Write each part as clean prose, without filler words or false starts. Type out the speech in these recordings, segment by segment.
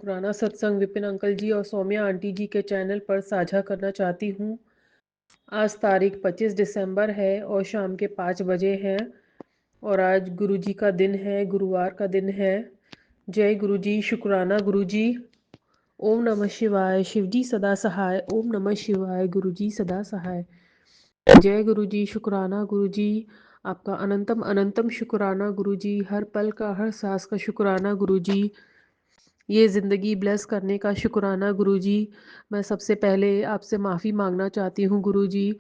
शुक्राना सत्संग विपिन अंकल जी और सौम्या आंटी जी के चैनल पर साझा करना चाहती हूँ। आज तारीख 25 दिसंबर है और शाम के 5 बजे हैं और आज गुरु जी का दिन है, गुरुवार का दिन है। जय गुरु जी, शुक्राना गुरु जी। ओम नमः शिवाय, शिव जी सदा सहाय। ओम नमः शिवाय, गुरु जी सदा सहाय। जय गुरु जी, शुक्राना गुरु जी। आपका अनंतम अनंतम शुक्राना गुरु जी। हर पल का, हर सांस का शुक्राना गुरु जी। ये ज़िंदगी ब्लेस करने का शुक्राना गुरुजी। मैं सबसे पहले आपसे माफ़ी मांगना चाहती हूँ गुरुजी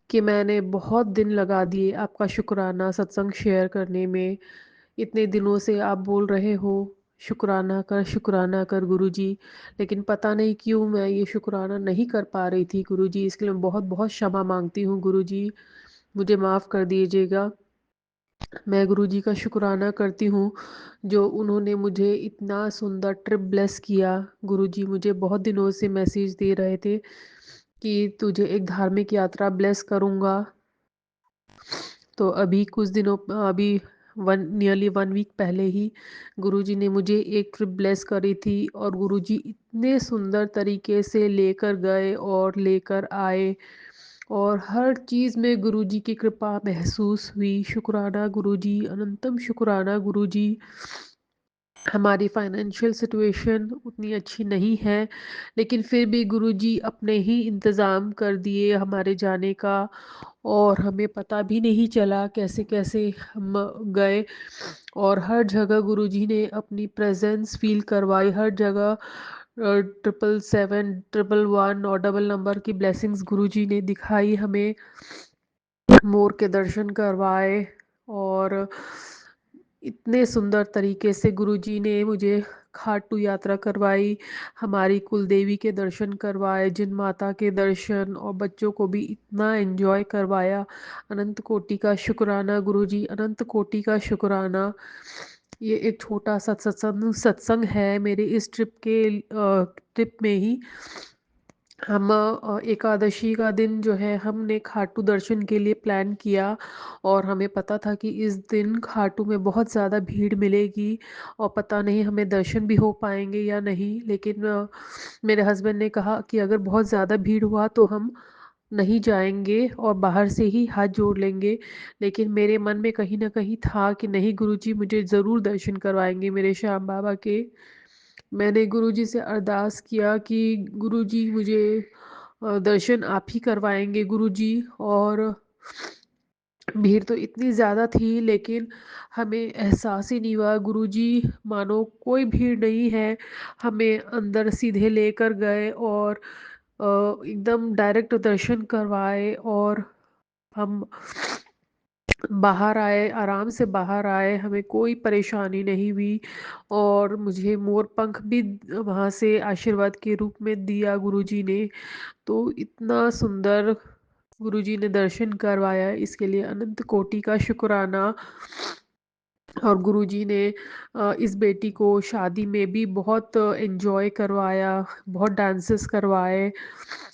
कि मैंने बहुत दिन लगा दिए आपका शुक्राना सत्संग शेयर करने में। इतने दिनों से आप बोल रहे हो शुक्राना कर गुरुजी, लेकिन पता नहीं क्यों मैं ये शुक्राना नहीं कर पा रही थी गुरुजी। इसके लिए मैं बहुत बहुत क्षमा मांगती हूँ गुरुजी, मुझे माफ़ कर दीजिएगा। मैं गुरुजी का शुक्राना करती हूँ जो उन्होंने मुझे इतना सुंदर ट्रिप ब्लेस किया। गुरुजी मुझे बहुत दिनों से मैसेज दे रहे थे कि तुझे एक धार्मिक यात्रा ब्लेस करूँगा। तो अभी कुछ दिनों अभी नियरली 1 वीक पहले ही गुरुजी ने मुझे एक ट्रिप ब्लेस करी थी और गुरुजी इतने सुंदर तरीके से लेकर गए और लेकर आए और हर चीज़ में गुरुजी की कृपा महसूस हुई। शुक्राना गुरुजी, अनंतम शुक्राना गुरुजी। हमारी फाइनेंशियल सिचुएशन उतनी अच्छी नहीं है, लेकिन फिर भी गुरुजी अपने ही इंतज़ाम कर दिए हमारे जाने का और हमें पता भी नहीं चला कैसे-कैसे हम गए और हर जगह गुरुजी ने अपनी प्रेज़ेंस फ़ील करवाई। हर जगह 777, 111 और डबल नंबर की ब्लेसिंग्स गुरुजी ने दिखाई हमें। मोर के दर्शन करवाए और इतने सुंदर तरीके से गुरुजी ने मुझे खाटू यात्रा करवाई, हमारी कुलदेवी के दर्शन करवाए, जिन माता के दर्शन और बच्चों को भी इतना एंजॉय करवाया। अनंत कोटि का शुक्राना गुरुजी, अनंत कोटि का शुक्राना। ये एक छोटा सा सत्संग है मेरे इस ट्रिप में ही। हम एकादशी का दिन जो है हमने खाटू दर्शन के लिए प्लान किया और हमें पता था कि इस दिन खाटू में बहुत ज़्यादा भीड़ मिलेगी और पता नहीं हमें दर्शन भी हो पाएंगे या नहीं, लेकिन मेरे हस्बैंड ने कहा कि अगर बहुत ज़्यादा भीड़ हुआ तो हम नहीं जाएंगे और बाहर से ही हाथ जोड़ लेंगे। लेकिन मेरे मन में कहीं ना कहीं था कि नहीं गुरुजी मुझे ज़रूर दर्शन करवाएंगे मेरे श्याम बाबा के। मैंने गुरुजी से अरदास किया कि गुरुजी मुझे दर्शन आप ही करवाएंगे गुरुजी। और भीड़ तो इतनी ज़्यादा थी लेकिन हमें एहसास ही नहीं हुआ गुरुजी मानो कोई भीड़ नहीं है। हमें अंदर सीधे लेकर गए और एकदम डायरेक्ट दर्शन करवाए और हम बाहर आए, आराम से बाहर आए, हमें कोई परेशानी नहीं हुई और मुझे मोर पंख भी वहाँ से आशीर्वाद के रूप में दिया गुरुजी ने। तो इतना सुंदर गुरुजी ने दर्शन करवाया, इसके लिए अनंत कोटि का शुक्राना। और गुरुजी ने इस बेटी को शादी में भी बहुत एंजॉय करवाया, बहुत डांसेस करवाए।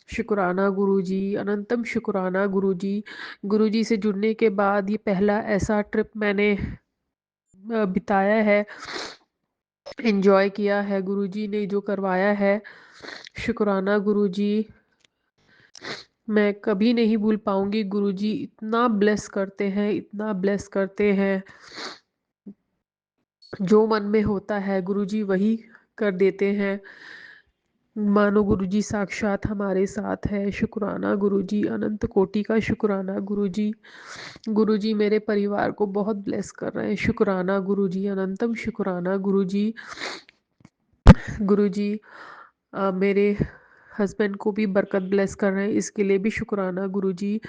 शुक्राना गुरुजी, अनंतम शुक्राना गुरुजी। गुरुजी से जुड़ने के बाद ये पहला ऐसा ट्रिप मैंने बिताया है, एंजॉय किया है गुरुजी ने जो करवाया है। शुक्राना गुरुजी, मैं कभी नहीं भूल पाऊंगी गुरुजी इतना ब्लेस करते हैं, इतना ब्लेस करते हैं। जो मन में होता है गुरुजी वही कर देते हैं। मानो गुरुजी साक्षात हमारे साथ है। शुक्राना गुरुजी, अनंत कोटि का शुक्राना गुरुजी। गुरुजी मेरे परिवार को बहुत ब्लेस कर रहे हैं। शुक्राना गुरुजी, अनंतम शुक्राना गुरुजी। गुरुजी मेरे हस्बैंड को भी बरकत ब्लेस कर रहे हैं, इसके लिए भी शुक्राना गुरुजी।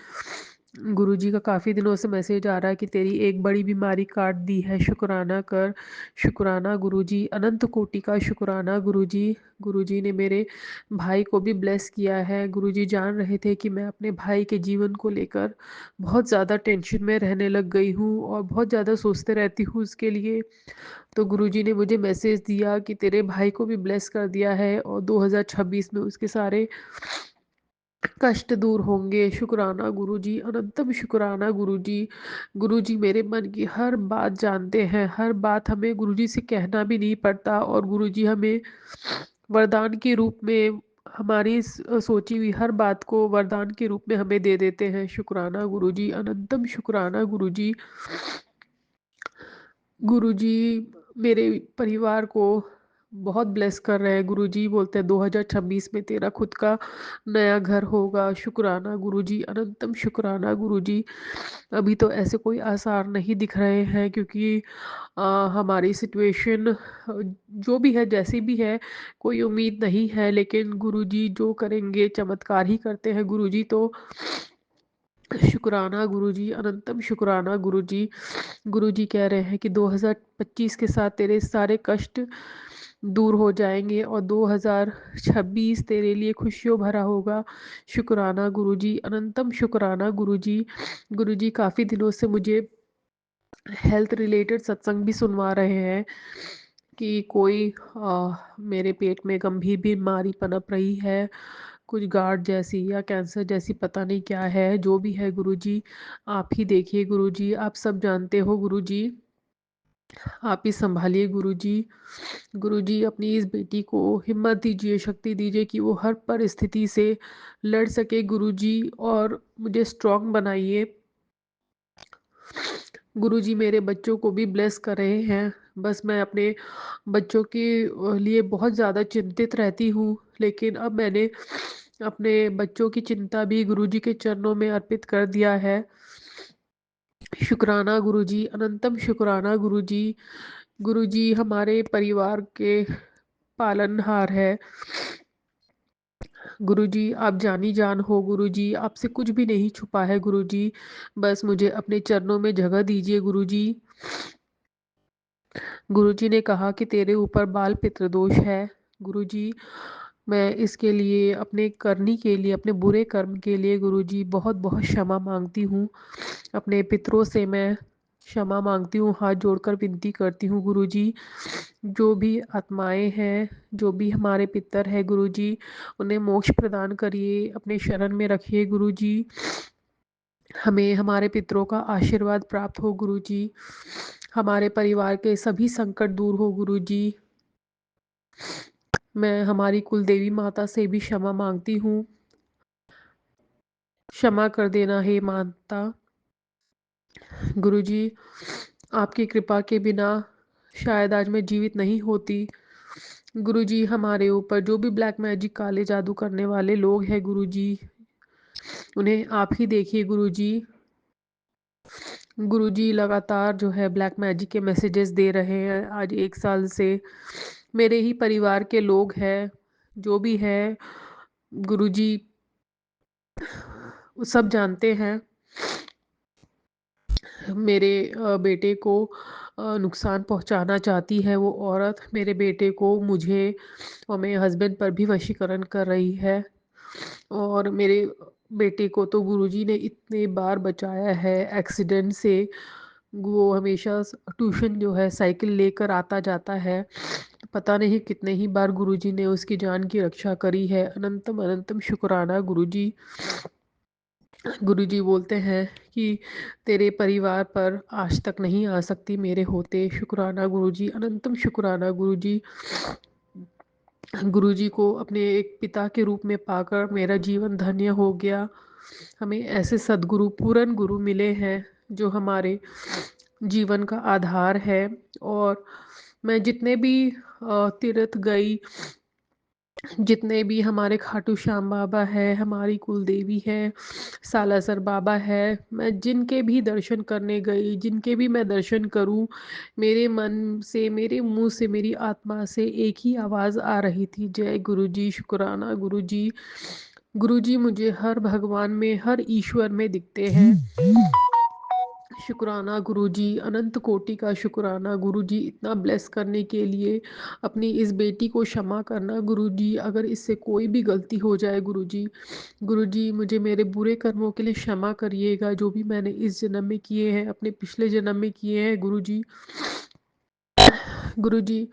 गुरुजी का काफ़ी दिनों से मैसेज आ रहा है कि तेरी एक बड़ी बीमारी काट दी है, शुक्राना कर। शुक्राना गुरुजी, अनंत कोटि का शुक्राना गुरुजी। गुरुजी ने मेरे भाई को भी ब्लेस किया है। गुरुजी जान रहे थे कि मैं अपने भाई के जीवन को लेकर बहुत ज़्यादा टेंशन में रहने लग गई हूँ और बहुत ज़्यादा सोचते रहती हूँ उसके लिए। तो गुरुजी ने मुझे मैसेज दिया कि तेरे भाई को भी ब्लेस कर दिया है और 2026 में उसके सारे कष्ट दूर होंगे। शुक्राना गुरुजी, अनंतम शुक्राना गुरुजी। गुरुजी मेरे मन की हर बात जानते हैं, हर बात हमें गुरुजी से कहना भी नहीं पड़ता, और गुरुजी हमें वरदान के रूप में हमारी सोची हुई हर बात को वरदान के रूप में हमें दे देते हैं। शुक्राना गुरुजी, अनंतम शुक्राना गुरुजी। गुरुजी मेरे परिवार को बहुत ब्लेस कर रहे हैं। गुरुजी बोलते हैं 2026 में तेरा खुद का नया घर होगा। शुक्राना गुरुजी, अनंतम शुक्राना गुरुजी। अभी तो ऐसे कोई आसार नहीं दिख रहे हैं, क्योंकि हमारी सिचुएशन जो भी है जैसी भी है, कोई उम्मीद नहीं है, लेकिन गुरुजी जो करेंगे चमत्कार ही करते हैं गुरुजी। तो शुक्राना गुरुजी, अनंतम शुक्राना गुरुजी। गुरुजी कह रहे हैं कि 2025 के साथ तेरे सारे कष्ट दूर हो जाएंगे, और 2026 तेरे लिए खुशियों भरा होगा। शुक्राना गुरुजी, अनंतम शुक्राना गुरुजी। गुरुजी काफ़ी दिनों से मुझे हेल्थ रिलेटेड सत्संग भी सुनवा रहे हैं कि कोई मेरे पेट में गंभीर बीमारी पनप रही है, कुछ गांठ जैसी या कैंसर जैसी, पता नहीं क्या है। जो भी है गुरुजी, आप ही देखिए गुरुजी, आप सब जानते हो गुरुजी, आप ही संभालिए गुरुजी। गुरुजी अपनी इस बेटी को हिम्मत दीजिए, शक्ति दीजिए कि वो हर परिस्थिति से लड़ सके गुरुजी, और मुझे स्ट्रांग बनाइए। गुरुजी मेरे बच्चों को भी ब्लेस कर रहे हैं। बस मैं अपने बच्चों के लिए बहुत ज़्यादा चिंतित रहती हूँ, लेकिन अब मैंने अपने बच्चों की चिंता भी गुरुजी के चरणों में अर्पित कर दिया है। शुक्राना गुरुजी, अनंतम शुक्राना गुरुजी। गुरुजी हमारे परिवार के पालनहार है। गुरुजी आप जानी जान हो गुरुजी, आपसे कुछ भी नहीं छुपा है गुरुजी। बस मुझे अपने चरणों में जगह दीजिए गुरुजी। गुरुजी ने कहा कि तेरे ऊपर बाल पितृदोष है। गुरुजी मैं इसके लिए, अपने करनी के लिए, अपने बुरे कर्म के लिए गुरुजी बहुत बहुत क्षमा मांगती हूँ। अपने पितरों से मैं क्षमा मांगती हूँ, हाथ जोड़कर विनती करती हूँ गुरुजी। जो भी आत्माएं हैं, जो भी हमारे पितर है गुरुजी, उन्हें मोक्ष प्रदान करिए, अपने शरण में रखिए गुरुजी। हमें हमारे पितरों का आशीर्वाद प्राप्त हो गुरुजी। हमारे परिवार के सभी संकट दूर हो गुरुजी। मैं हमारी कुल देवी माता से भी क्षमा मांगती हूँ। क्षमा कर देना हे माता। गुरुजी आपकी कृपा के बिना शायद आज मैं जीवित नहीं होती। गुरुजी हमारे ऊपर जो भी ब्लैक मैजिक, काले जादू करने वाले लोग हैं गुरुजी, उन्हें आप ही देखिए गुरुजी। गुरुजी लगातार जो है ब्लैक मैजिक के मैसेजेस दे रहे हैं आज 1 साल से। मेरे ही परिवार के लोग हैं, जो भी है गुरुजी सब जानते हैं। मेरे बेटे को नुकसान पहुंचाना चाहती है वो औरत। मेरे बेटे को, मुझे और मेरे हस्बैंड पर भी वशीकरण कर रही है। और मेरे बेटे को तो गुरुजी ने इतने बार बचाया है एक्सीडेंट से। वो हमेशा ट्यूशन जो है साइकिल लेकर आता जाता है। पता नहीं कितने ही बार गुरुजी ने उसकी जान की रक्षा करी है। अनंतम अनंतम शुक्राना गुरुजी। गुरुजी बोलते हैं कि तेरे परिवार पर आज तक नहीं आ सकती मेरे होते। शुक्राना गुरुजी, अनंतम शुक्राना गुरुजी। गुरुजी को अपने एक पिता के रूप में पाकर मेरा जीवन धन्य हो गया। हमें ऐसे सद्गुरु, पूरन गुरु मिले हैं जो हमारे जीवन का आधार है। और मैं जितने भी तीर्थ गई, जितने भी हमारे खाटू श्याम बाबा है, हमारी कुल देवी है, सालासर बाबा है, मैं जिनके भी दर्शन करने गई, जिनके भी मैं दर्शन करूं, मेरे मन से, मेरे मुंह से, मेरी आत्मा से एक ही आवाज़ आ रही थी, जय गुरुजी, शुक्राना गुरुजी। गुरुजी मुझे हर भगवान में, हर ईश्वर में दिखते हैं। शुक्राना गुरुजी, अनंत कोटि का शुक्राना गुरुजी, इतना ब्लेस करने के लिए। अपनी इस बेटी को क्षमा करना गुरुजी, अगर इससे कोई भी गलती हो जाए गुरुजी। गुरुजी मुझे मेरे बुरे कर्मों के लिए क्षमा करिएगा, जो भी मैंने इस जन्म में किए हैं, अपने पिछले जन्म में किए हैं गुरुजी। गुरुजी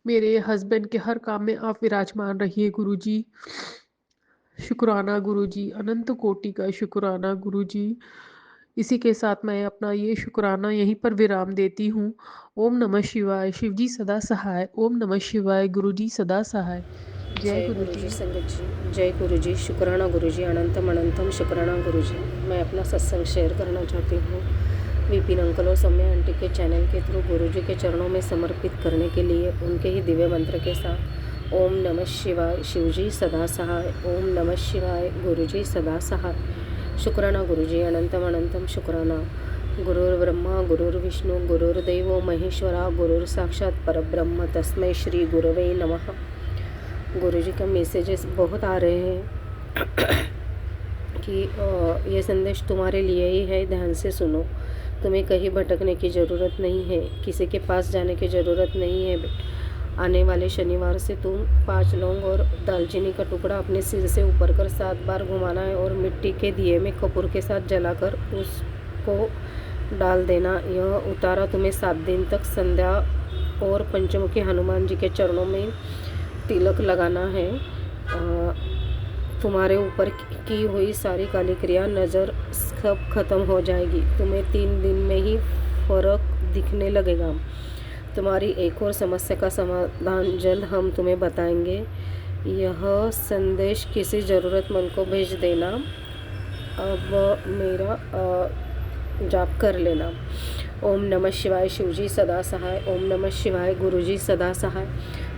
मेरे हस्बैंड के हर काम में आप विराजमान रहिए गुरुजी। शुक्राना गुरुजी, अनंत कोटि का शुक्राना गुरुजी। इसी के साथ मैं अपना ये शुक्राना यहीं पर विराम देती हूँ। ओम नमः शिवाय। शिवजी सदा सहाय। ओम नमः शिवाय। गुरुजी सदा सहाय। जय जय गुरुजी। गुरुजी संगत जी, जय गुरुजी, शुक्राना गुरुजी, अनंतम अनंतम शुक्राना गुरुजी। मैं अपना सत्संग शेयर करना चाहती हूँ विपिन अंकल और सौम्या आंटी के चैनल के थ्रू गुरुजी के चरणों में समर्पित करने के लिए उनके ही दिव्य मंत्र के साथ। ओम नमः शिवाय। शिवजी सदा सहाय। ओम नमः शिवाय। गुरुजी सदा सहाय। शुक्राना गुरुजी, अनंतम अनंतम शुक्राना। गुरुर्ब्रह्मा गुरुर्विष्णु गुरुर्देवो महेश्वरा, गुरुर साक्षात परब्रह्म, तस्मै श्री गुरवे नमः। गुरुजी का मैसेजेस बहुत आ रहे हैं कि ये संदेश तुम्हारे लिए ही है, ध्यान से सुनो। तुम्हें कहीं भटकने की ज़रूरत नहीं है, किसी के पास जाने की ज़रूरत नहीं है। आने वाले शनिवार से तुम 5 लौंग और दालचीनी का टुकड़ा अपने सिर से ऊपर कर 7 बार घुमाना है और मिट्टी के दिए में कपूर के साथ जलाकर उसको डाल देना। यह उतारा तुम्हें 7 दिन तक संध्या और पंचमुखी हनुमान जी के चरणों में तिलक लगाना है। तुम्हारे ऊपर की हुई सारी काली क्रिया नज़र सब खत्म हो जाएगी। तुम्हें 3 दिन में ही फर्क दिखने लगेगा। तुम्हारी एक और समस्या का समाधान जल्द हम तुम्हें बताएंगे। यह संदेश किसी ज़रूरतमंद को भेज देना। अब मेरा जाप कर लेना। ओम नमः शिवाय। शिवजी सदा सहाय। ओम नमः शिवाय। गुरुजी सदा सहाय।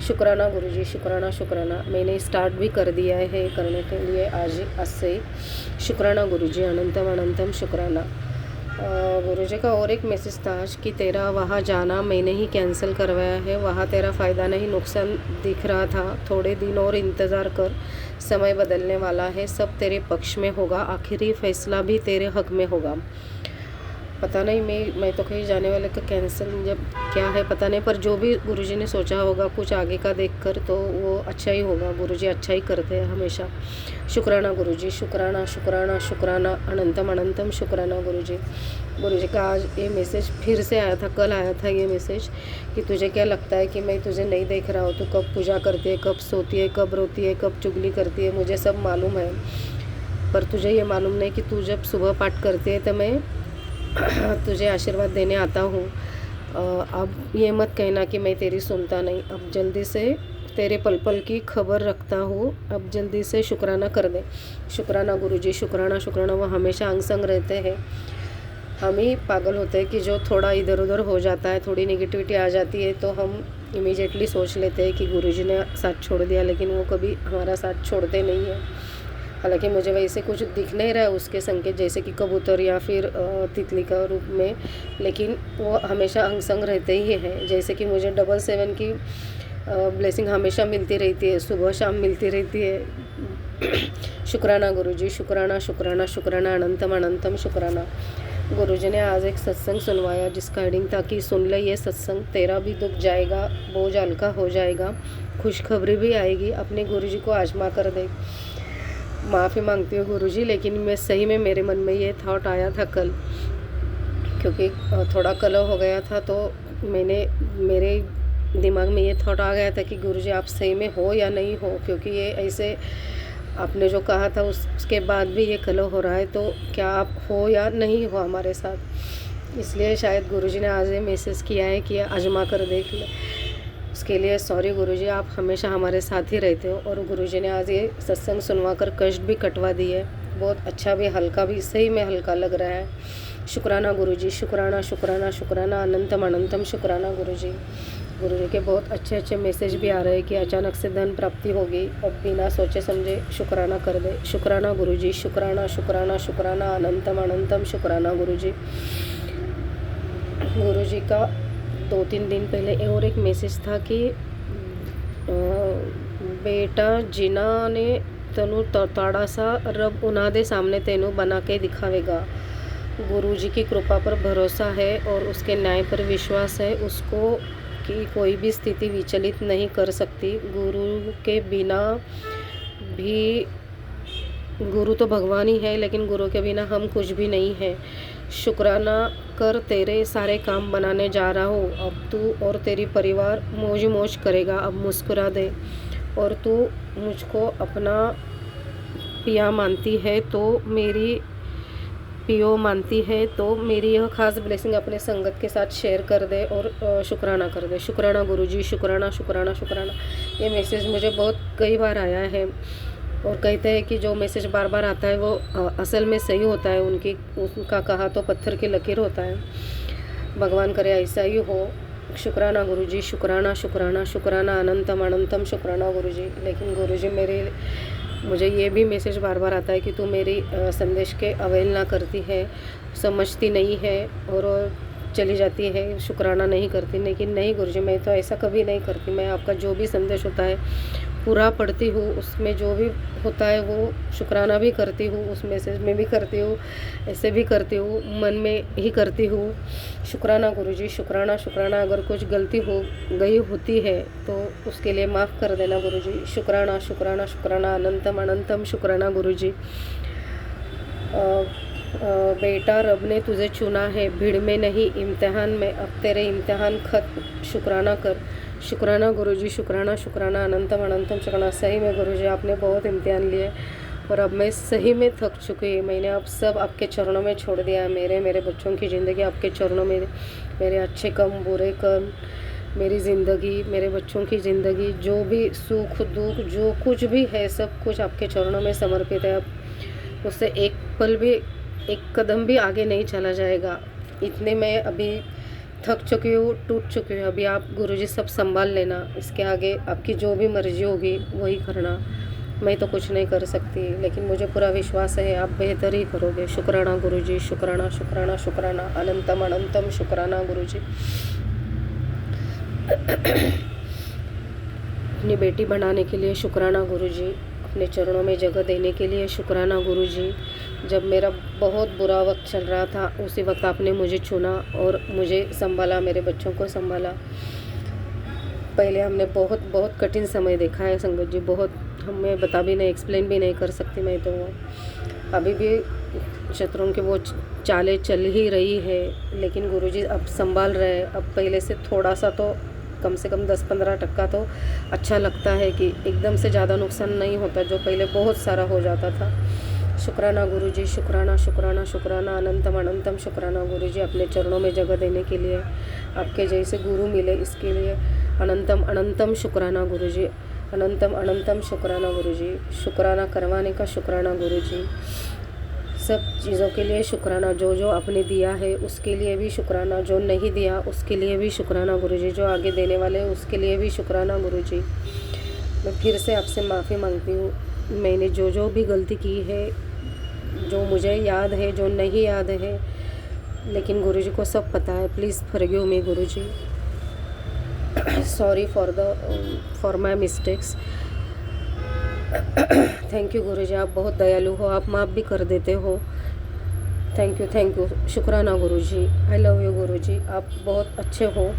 शुक्राना गुरुजी, शुक्राना शुक्राना। मैंने स्टार्ट भी कर दिया है करने के लिए आज से। शुक्राना गुरुजी, अनंतम अनंतम शुक्राना। गुरुजी का और एक मैसेज था आज कि तेरा वहाँ जाना मैंने ही कैंसिल करवाया है। वहाँ तेरा फ़ायदा नहीं नुकसान दिख रहा था। थोड़े दिन और इंतज़ार कर, समय बदलने वाला है। सब तेरे पक्ष में होगा। आखिरी फैसला भी तेरे हक में होगा। पता नहीं, मैं तो कहीं जाने वाले का कैंसिल जब क्या है पता नहीं, पर जो भी गुरुजी ने सोचा होगा कुछ आगे का देखकर तो वो अच्छा ही होगा। गुरुजी अच्छा ही करते हैं हमेशा। शुक्राना गुरुजी, शुक्राना शुक्राना शुक्राना, अनंतम अनंतम शुक्राना गुरुजी। गुरुजी का आज ये मैसेज फिर से आया था, कल आया था ये मैसेज कि तुझे क्या लगता है कि मैं तुझे नहीं देख रहा हूँ। तू कब पूजा करती है, कब सोती है, कब रोती है, कब चुगली करती है, मुझे सब मालूम है। पर तुझे ये मालूम नहीं कि तू जब सुबह पाठ करती है तो मैं तुझे आशीर्वाद देने आता हूँ। अब ये मत कहना कि मैं तेरी सुनता नहीं। अब जल्दी से तेरे पल पल की खबर रखता हूँ। अब जल्दी से शुक्राना कर दे। शुक्राना गुरुजी, शुक्राना शुक्राना। वो हमेशा अंग संग रहते हैं। हम ही पागल होते हैं कि जो थोड़ा इधर उधर हो जाता है, थोड़ी नेगेटिविटी आ जाती है तो हम इमीडिएटली सोच लेते हैं कि गुरुजी ने साथ छोड़ दिया, लेकिन वो कभी हमारा साथ छोड़ते नहीं है। हालांकि मुझे वैसे कुछ दिख नहीं रहा है उसके संकेत, जैसे कि कबूतर या फिर तितली का रूप में, लेकिन वो हमेशा अंग संग रहते ही हैं। जैसे कि मुझे 777 की ब्लेसिंग हमेशा मिलती रहती है, सुबह शाम मिलती रहती है। शुक्राना गुरुजी, शुक्राना शुक्राना शुक्राना, अनंतम अनंतम शुक्राना। गुरुजी ने आज एक सत्संग सुनवाया जिसका हेडिंग था कि सुन ले ये सत्संग, तेरा भी दुख जाएगा, बोझ हल्का हो जाएगा, खुशखबरी भी आएगी। अपने गुरुजी को आजमा कर दे। माफ़ी मांगती हूँ गुरुजी, लेकिन मैं सही में मेरे मन में ये थॉट आया था कल, क्योंकि थोड़ा कलह हो गया था तो मेरे दिमाग में ये थॉट आ गया था कि गुरुजी आप सही में हो या नहीं हो, क्योंकि ये ऐसे आपने जो कहा था उसके बाद भी ये कलह हो रहा है, तो क्या आप हो या नहीं हो हमारे साथ। इसलिए शायद गुरुजी ने आज ये मैसेज किया है कि आजमा कर देख ले। उसके लिए सॉरी गुरुजी, आप हमेशा हमारे साथ ही रहते हो। और गुरुजी ने आज ये सत्संग सुनवा कर कष्ट भी कटवा दिए। बहुत अच्छा भी, हल्का भी, सही में हल्का लग रहा है। शुक्राना गुरुजी, शुक्राना शुक्राना शुक्राना, अनंतम अनंतम शुक्राना गुरुजी। गुरुजी के बहुत अच्छे अच्छे मैसेज भी आ रहे हैं कि अचानक से धन प्राप्ति होगी। अब बिना सोचे समझे शुक्राना कर दे। शुक्राना गुरुजी, शुक्राना शुक्राना शुक्राना, अनंतम अनंतम शुक्राना गुरुजी। गुरुजी का 2-3 दिन पहले और एक मैसेज था कि बेटा जिन्ना ने तेनू ताड़ा सा रब उन्हां दे सामने तेनू बना के दिखावेगा। गुरुजी की कृपा पर भरोसा है और उसके न्याय पर विश्वास है। उसको कि कोई भी स्थिति विचलित नहीं कर सकती। गुरु के बिना भी, गुरु तो भगवान ही है, लेकिन गुरु के बिना हम कुछ भी नहीं है। शुक्राना कर, तेरे सारे काम बनाने जा रहा हूँ। अब तू और तेरी परिवार मौज मौज करेगा। अब मुस्कुरा दे और तू मुझको अपना पिया मानती है तो मेरी पीओ मानती है तो मेरी यह खास ब्लेसिंग अपने संगत के साथ शेयर कर दे और शुक्राना कर दे। शुक्राना गुरुजी, शुक्राना शुक्राना शुक्राना। ये मैसेज मुझे बहुत कई बार आया है और कहते हैं कि जो मैसेज बार बार आता है वो असल में सही होता है। उनका कहा तो पत्थर की लकीर होता है। भगवान करे ऐसा ही हो। शुक्राना गुरुजी, शुक्राना शुक्राना शुक्राना, अनंतम अनंतम शुक्राना गुरुजी। लेकिन गुरुजी मुझे ये भी मैसेज बार बार आता है कि तू मेरी संदेश के अवहेलना करती है, समझती नहीं है और चली जाती है, शुक्राना नहीं करती। लेकिन नहीं गुरुजी, मैं तो ऐसा कभी नहीं करती। मैं आपका जो भी संदेश होता है पूरा पढ़ती हूँ, उसमें जो भी होता है वो शुक्राना भी करती हूँ, उस मैसेज में भी करती हूँ, ऐसे भी करती हूँ, मन में ही करती हूँ। शुक्राना गुरुजी, शुक्राना शुक्राना। अगर कुछ गलती हो गई होती है तो उसके लिए माफ़ कर देना गुरुजी। शुक्राना शुक्राना शुक्राना, अनंतम अनंतम शुक्राना गुरुजी। बेटा, रब ने तुझे चुना है, भीड़ में नहीं इम्तिहान में। अब तेरे इम्तिहान खत्म, शुक्राना कर। शुक्राना गुरुजी, शुक्राना शुक्राना, अनंतम अनंतम शुक्राना। सही में गुरुजी, आपने बहुत इम्तिहान लिए और अब मैं सही में थक चुकी। मैंने अब सब आपके चरणों में छोड़ दिया है। मेरे बच्चों की ज़िंदगी आपके चरणों में, मेरे अच्छे कम बुरे कम, मेरी ज़िंदगी, मेरे बच्चों की ज़िंदगी, जो भी सुख दुख जो कुछ भी है सब कुछ आपके चरणों में समर्पित है। अब उससे एक पल भी, एक कदम भी आगे नहीं चला जाएगा। इतने मैं अभी थक चुकी हूँ, टूट चुकी हूँ। अभी आप गुरुजी सब संभाल लेना। इसके आगे आपकी जो भी मर्जी होगी वही करना। मैं तो कुछ नहीं कर सकती, लेकिन मुझे पूरा विश्वास है आप बेहतर ही करोगे। शुक्राना गुरुजी, शुक्राना शुक्राना शुक्राना, अनंतम अनंतम शुक्राना गुरुजी। अपनी बेटी बनाने के लिए शुक्राना गुरुजी, अपने चरणों में जगह देने के लिए शुक्राना गुरुजी। जब मेरा बहुत बुरा वक्त चल रहा था उसी वक्त आपने मुझे चुना और मुझे संभाला, मेरे बच्चों को संभाला। पहले हमने बहुत बहुत कठिन समय देखा है संगत जी, बहुत। हमें बता भी नहीं, एक्सप्लेन भी नहीं कर सकती मैं तो। अभी भी शत्रुओं के वो चालें चल ही रही है, लेकिन गुरुजी अब संभाल रहे हैं। अब पहले से थोड़ा सा तो कम से कम 10-15% तो अच्छा लगता है कि एकदम से ज़्यादा नुकसान नहीं होता, जो पहले बहुत सारा हो जाता था। शुक्राना गुरुजी, शुक्राना शुक्राना शुक्राना, अनंतम अनंतम शुक्राना गुरुजी। अपने चरणों में जगह देने के लिए, आपके जैसे गुरु मिले इसके लिए अनंतम अनंतम शुक्राना गुरुजी। अनंतम अनंतम शुक्राना गुरुजी। शुक्राना करवाने का शुक्राना गुरुजी। सब चीज़ों के लिए शुक्राना। जो जो आपने दिया है उसके लिए भी शुक्राना, जो नहीं दिया उसके लिए भी शुक्राना गुरुजी, जो आगे देने वाले हैं उसके लिए भी शुक्राना गुरुजी। मैं फिर से आपसे माफ़ी मांगती हूँ। मैंने जो जो भी गलती की है, जो मुझे याद है, जो नहीं याद है, लेकिन गुरुजी को सब पता है। Please forgive me Guruji. Sorry for my mistakes. Thank you Guruji, आप बहुत दयालु हो, आप माफ़ भी कर देते हो। थैंक यू शुक्राना गुरुजी। आई लव यू गुरुजी, आप बहुत अच्छे हो।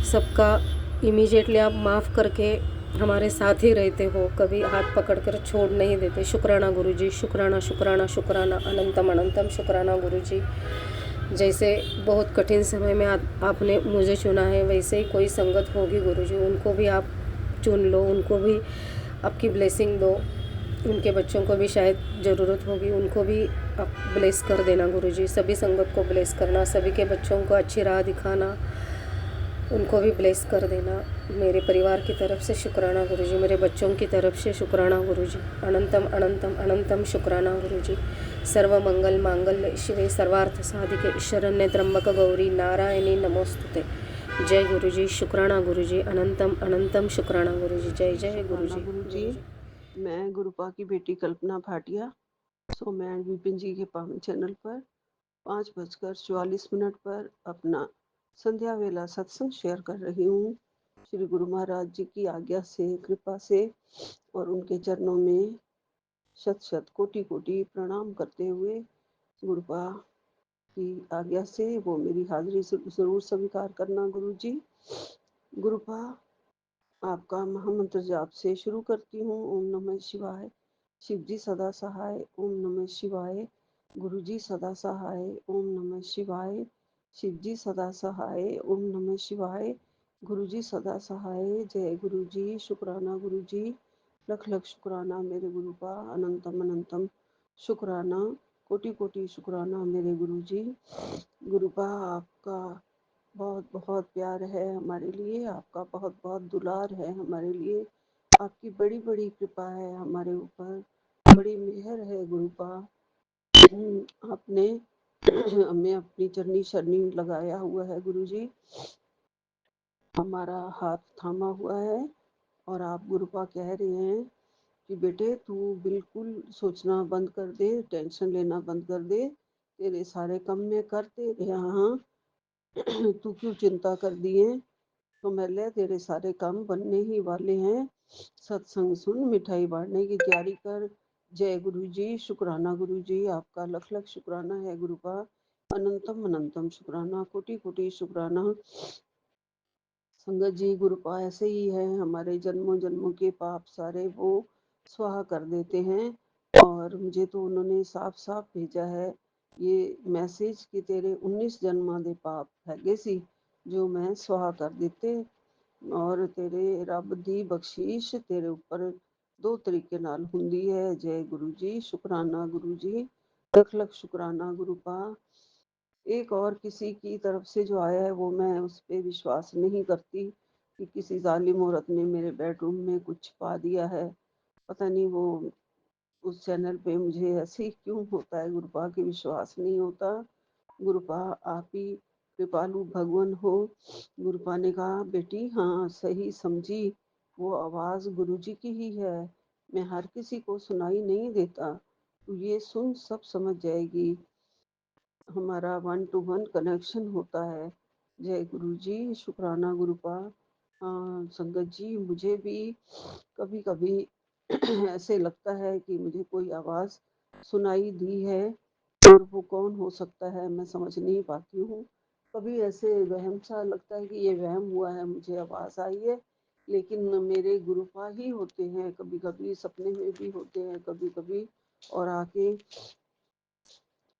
सबका इमीडिएटली आप माफ़ करके हमारे साथ ही रहते हो, कभी हाथ पकड़ कर छोड़ नहीं देते। शुक्राना गुरुजी, शुक्राना शुक्राना शुक्राना, अनंतम अनंतम शुक्राना गुरुजी। जैसे बहुत कठिन समय में आपने मुझे चुना है, वैसे ही कोई संगत होगी गुरुजी, उनको भी आप चुन लो, उनको भी आपकी ब्लेसिंग दो। उनके बच्चों को भी शायद ज़रूरत होगी, उनको भी आप ब्लेस कर देना गुरुजी। सभी संगत को ब्लेस करना, सभी के बच्चों को अच्छी राह दिखाना, उनको भी ब्लेस कर देना। मेरे परिवार की तरफ से शुक्राना गुरुजी, मेरे बच्चों की तरफ से शुक्राना गुरुजी। अनंतम अनंतम अनंतम शुक्राना गुरुजी। सर्व मंगल मांगल्य शिवे सर्वार्थ साधिके शरण्य त्र्यंबक गौरी नारायणी नमोस्तुते। जय गुरुजी, शुक्राना गुरुजी, अनंतम अनंतम शुक्राना गुरुजी। जय जय गुरुजी। गुरुजी। मैं गुरुपा की बेटी कल्पना भाटिया सौम्या एंड विपिन जी के पावन चैनल पर 5:44 पर अपना संध्या वेला सत्संग शेयर कर रही हूँ। श्री गुरु महाराज जी की आज्ञा से, कृपा से और उनके चरणों में शत शत कोटि कोटि प्रणाम करते हुए गुरुपा की आज्ञा से वो मेरी हाजिरी जरूर स्वीकार करना गुरुजी। गुरुपा आपका महामंत्र जाप से शुरू करती हूँ। ओम नमः शिवाय। शिव जी सदा सहाय। ओम नमः शिवाय। गुरु जी सदा सहाय। ओम नमः शिवाय। शिव जी सदा सहाय। ओम नमः शिवाय। गुरु जी सदा सहाय। जय गुरु जी। शुक्राना गुरु जी। लख लख शुक्राना मेरे गुरुपा, अनंतम अनंतम शुक्राना, कोटि कोटि शुक्राना मेरे गुरुजी। गुरुपा आपका बहुत बहुत प्यार है हमारे लिए, आपका बहुत बहुत दुलार है हमारे लिए, आपकी बड़ी बड़ी कृपा है हमारे ऊपर, बड़ी मेहर है गुरुपा। आपने हमें अपनी चरनी शरनी लगाया हुआ है गुरुजी, हमारा हाथ थामा हुआ है और आप गुरुपा कह रहे हैं कि बेटे तू बिल्कुल सोचना बंद कर दे, टेंशन लेना बंद कर दे, तेरे सारे काम मैं कर तेरे यहाँ तू क्यों चिंता कर दिए, तो मैले तेरे सारे काम बनने ही वाले हैं। सत्संग सुन, मिठाई बांटने की तैयारी कर। जय गुरु जी, शुक्राना गुरु जी, आपका लख लख शुक्राना है गुरुपा, अनंतम अनंतम शुक्राना, कोटि कोटि शुक्राना। संगत जी, गुरुपा ऐसे ही है, हमारे जन्मों जन्मों के पाप सारे वो स्वाहा कर देते हैं। और मुझे तो उन्होंने साफ साफ भेजा है ये मैसेज कि तेरे 19 जन्मां दे पाप हैगे सी जो मैं स्वाहा कर दिते, और तेरे रब दी बख्शीश तेरे ऊपर दो तरीके नाल हुंदी है। जय गुरु जी, शुक्राना गुरु जी, लख लख शुक्राना गुरुपा। एक और किसी की तरफ से जो आया है वो मैं उस पर विश्वास नहीं करती कि किसी जालिम औरत ने मेरे बेडरूम में कुछ पा दिया है, पता नहीं वो उस चैनल पे मुझे ऐसे ही क्यों होता है गुरुपा की विश्वास नहीं होता। गुरुपा आप ही कृपालु भगवान हो। गुरुपा ने कहा बेटी हाँ सही समझी, वो आवाज गुरुजी की ही है, मैं हर किसी को सुनाई नहीं देता, तू ये सुन सब समझ जाएगी, हमारा 1 to 1 कनेक्शन होता है। जय गुरु जी, शुक्राना गुरुपा। संगत जी, मुझे भी कभी कभी ऐसे लगता है कि मुझे कोई आवाज़ सुनाई दी है, और वो कौन हो सकता है मैं समझ नहीं पाती हूँ। कभी ऐसे वहम सा लगता है कि ये वहम हुआ है, मुझे आवाज़ आई है, लेकिन मेरे गुरुपा ही होते हैं, कभी कभी सपने में भी होते हैं कभी कभी, और आके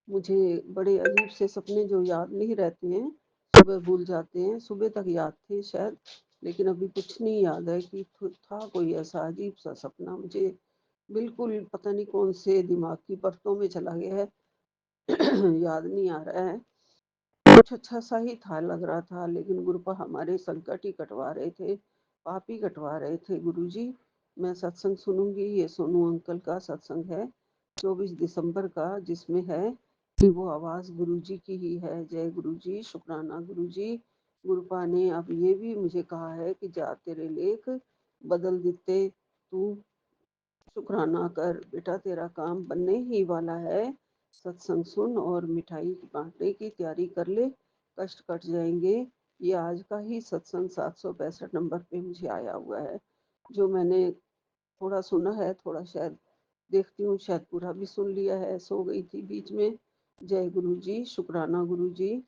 मुझे बड़े अजीब से सपने जो याद नहीं रहते हैं, सुबह भूल जाते हैं, सुबह तक याद थे शायद, लेकिन अभी कुछ नहीं याद है कि था कोई ऐसा अजीब सा सपना, मुझे बिल्कुल पता नहीं कौन से दिमाग की परतों में चला गया है याद नहीं आ रहा है। कुछ अच्छा सा ही था, लग रहा था, लेकिन गुरुपा हमारे संकट ही कटवा रहे थे, पाप ही कटवा रहे थे गुरुजी। मैं सत्संग सुनूंगी, ये सोनू अंकल का सत्संग है 24 दिसंबर का, जिसमें है कि वो आवाज़ गुरुजी की ही है। जय गुरुजी, शुक्राना गुरुजी। गुरुपा ने अब ये भी मुझे कहा है कि जा तेरे लेख बदल दिते, तू शुक्राना कर बेटा, तेरा काम बनने ही वाला है। सत्संग सुन और मिठाई बांटने की तैयारी कर ले, कष्ट कट जाएंगे। ये आज का ही सत्संग 765 नंबर पे मुझे आया हुआ है, जो मैंने थोड़ा सुना है, थोड़ा शायद देखती हूँ शायद पूरा भी सुन लिया है, सो गई थी बीच में। जय गुरु जी, शुक्राना गुरु जी।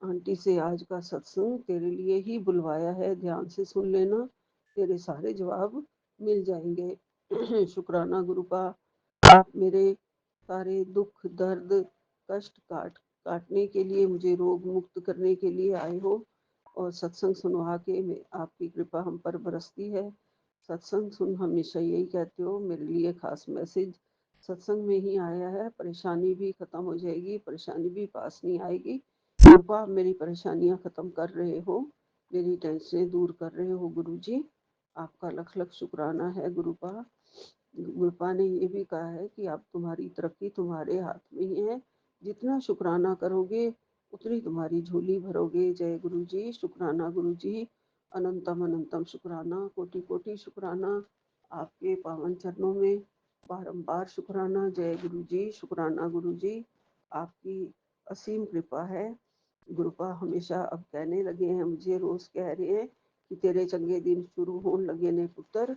आंटी से आज का सत्संग तेरे लिए ही बुलवाया है, ध्यान से सुन लेना, तेरे सारे जवाब मिल जाएंगे शुक्राना गुरुपा, आप मेरे सारे दुख दर्द कष्ट काटने के लिए, मुझे रोग मुक्त करने के लिए आए हो, और सत्संग सुनवा के आपकी कृपा हम पर बरसती है। सत्संग सुन हमेशा यही कहते हो, मेरे लिए खास मैसेज सत्संग में ही आया है, परेशानी भी खत्म हो जाएगी, परेशानी भी पास नहीं आएगी। कृपा आप मेरी परेशानियां खत्म कर रहे हो, मेरी टेंशनें दूर कर रहे हो गुरु जी, आपका लख लख शुक्राना है गुरुपा। गुरुपा ने ये भी कहा है कि आप तुम्हारी तरक्की तुम्हारे हाथ में ही है, जितना शुक्राना करोगे उतनी तुम्हारी झोली भरोगे। जय गुरु जी, शुक्राना गुरु जी, अनंतम अनंतम शुक्राना, कोटि कोटि शुक्राना, आपके पावन चरणों में बारंबार शुक्राना। जय गुरु जी, शुक्राना गुरु जी, आपकी असीम कृपा है। गुरुपा हमेशा अब कहने लगे हैं, मुझे रोज कह रहे हैं कि तेरे चंगे दिन शुरू होने लगे ने पुत्र,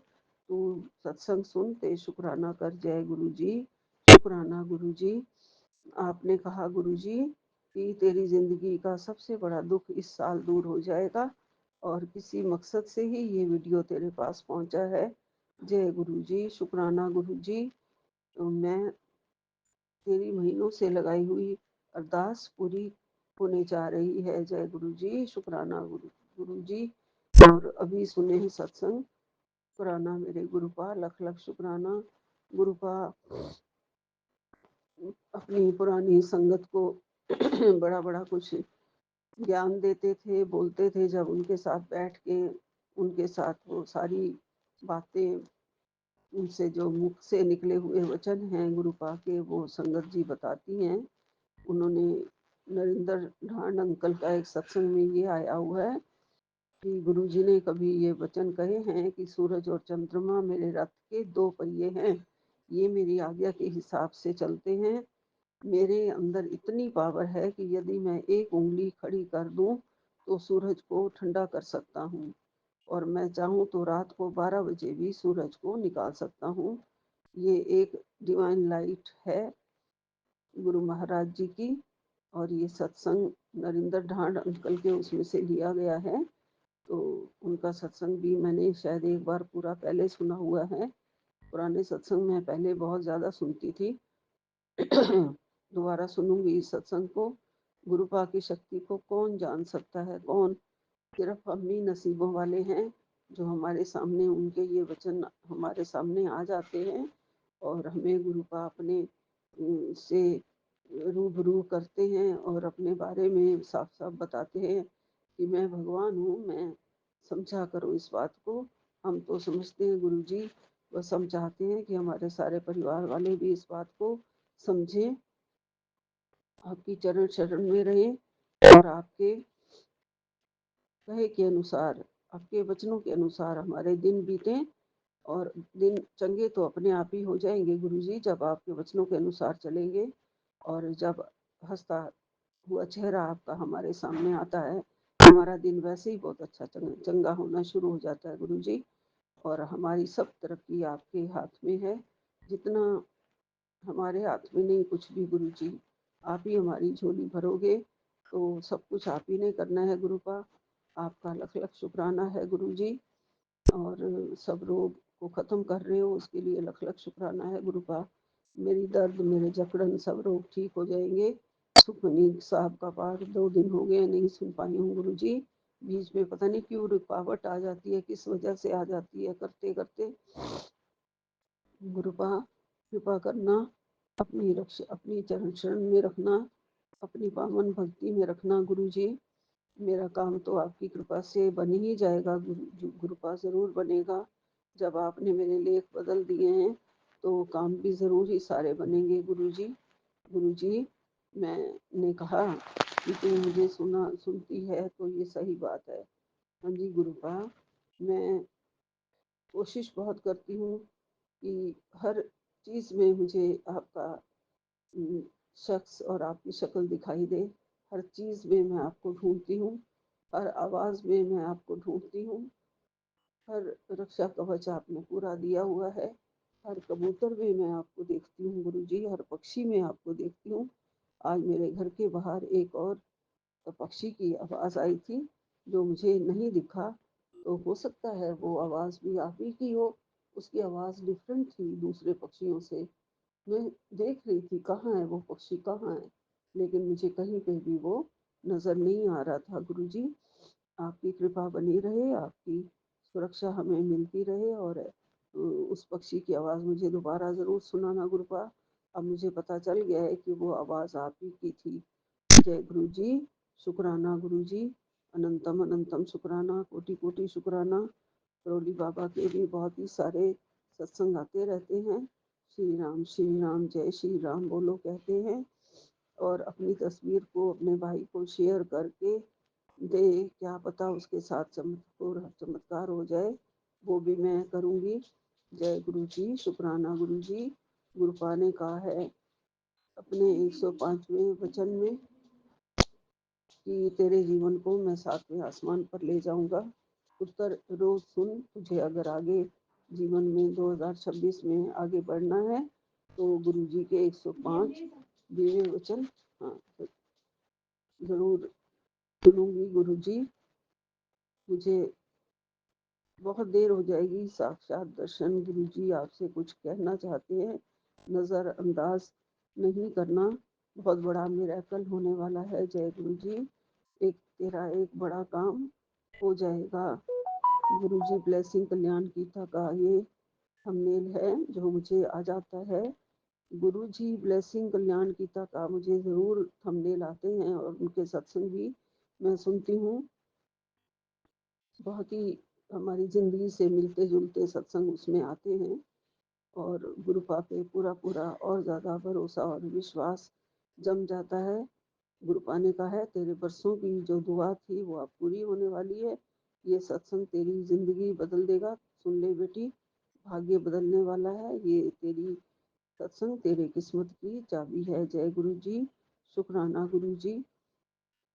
तू सत्संग सुन ते शुक्राना कर। जय गुरु जी, शुक्राना गुरु जी। आपने कहा गुरु जी कि तेरी जिंदगी का सबसे बड़ा दुख इस साल दूर हो जाएगा, और किसी मकसद से ही ये वीडियो तेरे पास पहुंचा है। जय गुरु जी, शुक्राना गुरु जी। तो मैं तेरी महीनों से लगाई हुई अरदास पूरी होने जा रही है। जय गुरु जी, शुक्राना गुरु गुरु जी। और अभी सुने ही सत्संग शुक्राना मेरे गुरुपा, लख लख शुक्राना गुरुपा। अपनी पुरानी संगत को बड़ा बड़ा कुछ ज्ञान देते थे, बोलते थे। जब उनके साथ बैठ के उनके साथ वो सारी बातें, उनसे जो मुख से निकले हुए वचन हैं गुरुपा के, वो संगत जी बताती हैं। उन्होंने नरेंद्र ढांड अंकल का एक सत्संग में ये आया हुआ है कि गुरुजी ने कभी ये वचन कहे हैं कि सूरज और चंद्रमा मेरे रथ के दो पहिए हैं, ये मेरी आज्ञा के हिसाब से चलते हैं। मेरे अंदर इतनी पावर है कि यदि मैं एक उंगली खड़ी कर दूं तो सूरज को ठंडा कर सकता हूँ, और मैं चाहूँ तो रात को 12 बजे भी सूरज को निकाल सकता हूँ। ये एक डिवाइन लाइट है गुरु महाराज जी की। और ये सत्संग नरेंद्र ढांड अंकल के उसमें से लिया गया है। तो उनका सत्संग भी मैंने शायद एक बार पूरा पहले सुना हुआ है। पुराने सत्संग में पहले बहुत ज़्यादा सुनती थी। दोबारा सुनूंगी इस सत्संग को। गुरुपा की शक्ति को कौन जान सकता है, कौन? सिर्फ हम ही नसीबों वाले हैं जो हमारे सामने उनके ये वचन हमारे सामने आ जाते हैं और हमें गुरुपा अपने से रूबरू करते हैं और अपने बारे में साफ साफ बताते हैं कि मैं भगवान हूँ, मैं समझा करो इस बात को। हम तो समझते हैं गुरुजी, बस हम चाहते हैं कि हमारे सारे परिवार वाले भी इस बात को समझें, आपकी चरण शरण में रहें और आपके कहे के अनुसार, आपके वचनों के अनुसार हमारे दिन बीतें। और दिन चंगे तो अपने आप ही हो जाएंगे गुरुजी, जब आपके वचनों के अनुसार चलेंगे। और जब हंसता हुआ चेहरा आपका हमारे सामने आता है, हमारा दिन वैसे ही बहुत अच्छा चंगा होना शुरू हो जाता है गुरुजी। और हमारी सब तरक्की आपके हाथ में है, जितना हमारे हाथ में नहीं कुछ भी गुरुजी। आप ही हमारी झोली भरोगे, तो सब कुछ आप ही ने करना है गुरुपा। आपका लख लख शुक्राना है गुरुजी। और सब रोग को ख़त्म कर रहे हो उसके लिए लख लख शुक्राना है गुरुपा। मेरी दर्द, मेरे जकड़न सब रोग ठीक हो जाएंगे। सुखमनी साहब का पाठ 2 दिन हो गए नहीं सुन पाई हूँ गुरुजी। बीच में पता नहीं क्यों रुकावट आ जाती है, किस वजह से आ जाती है करते करते। गुरुपा कृपा करना, अपनी रक्षा अपनी चरण शरण में रखना, अपनी पावन भक्ति में रखना गुरुजी। मेरा काम तो आपकी कृपा से बन ही जाएगा गुरुपा, ज़रूर बनेगा। जब आपने मेरे लेख बदल दिए हैं तो काम भी ज़रूर ही सारे बनेंगे गुरुजी। गुरुजी, मैंने कहा कि तू मुझे सुनती है तो ये सही बात है। हाँ जी गुरुपा, मैं कोशिश बहुत करती हूँ कि हर चीज़ में मुझे आपका शख्स और आपकी शक्ल दिखाई दे। हर चीज़ में मैं आपको ढूंढती हूँ, हर आवाज़ में मैं आपको ढूंढती हूँ। हर रक्षा कवच आपने पूरा दिया हुआ है। हर कबूतर में मैं आपको देखती हूँ गुरुजी, हर पक्षी में आपको देखती हूँ। आज मेरे घर के बाहर एक और पक्षी की आवाज़ आई थी जो मुझे नहीं दिखा, तो हो सकता है वो आवाज़ भी आप ही की हो। उसकी आवाज़ डिफरेंट थी दूसरे पक्षियों से। मैं देख रही थी कहाँ है वो पक्षी, कहाँ है, लेकिन मुझे कहीं पे भी वो नज़र नहीं आ रहा था गुरुजी। आपकी कृपा बनी रहे, आपकी सुरक्षा हमें मिलती रहे। और उस पक्षी की आवाज़ मुझे दोबारा ज़रूर सुनाना गुरुपा। अब मुझे पता चल गया है कि वो आवाज़ आप ही की थी। जय गुरुजी, शुक्राना गुरुजी, अनंतम अनंतम शुक्राना, कोटि कोटि शुक्राना। करोली बाबा के भी बहुत ही सारे सत्संग आते रहते हैं। श्री राम जय श्री राम बोलो कहते हैं। और अपनी तस्वीर को अपने भाई को शेयर करके दे, क्या पता उसके साथ चमत्कार हो जाए, वो भी मैं करूँगी। जय गुरु जी, शुक्राना गुरु जी। गुरुपा ने कहा है अपने 105वें वचन में कि तेरे जीवन को मैं 7वें आसमान पर ले जाऊंगा। उत्तर रोज सुन, तुझे अगर आगे जीवन में 2026 में आगे बढ़ना है तो गुरु जी के 105 दिव्य वचन, हाँ, जरूर सुनूंगी गुरु जी। मुझे बहुत देर हो जाएगी, साक्षात दर्शन गुरु जी आपसे कुछ कहना चाहते हैं, नज़रअंदाज नहीं करना। बहुत बड़ा मिरेकल होने वाला है। जय गुरु जी, एक तेरा एक बड़ा काम हो जाएगा। गुरुजी ब्लेसिंग कल्याण गीता का ये थंबनेल है जो मुझे आ जाता है। गुरुजी ब्लेसिंग कल्याण गीता का मुझे ज़रूर थंबनेल आते हैं और उनके सत्संग भी मैं सुनती हूँ। बहुत ही हमारी ज़िंदगी से मिलते-जुलते सत्संग उसमें आते हैं और गुरुपा पे पूरा-पूरा और ज़्यादा भरोसा और विश्वास जम जाता है। गुरुपा ने कहा है, तेरे बरसों की जो दुआ थी वो अब पूरी होने वाली है। ये सत्संग तेरी ज़िंदगी बदल देगा। सुन ले बेटी, भाग्य बदलने वाला है। ये तेरी सत्संग तेरे किस्मत की चाबी है। जय गुरु जी। शुक्राना गुरु जी,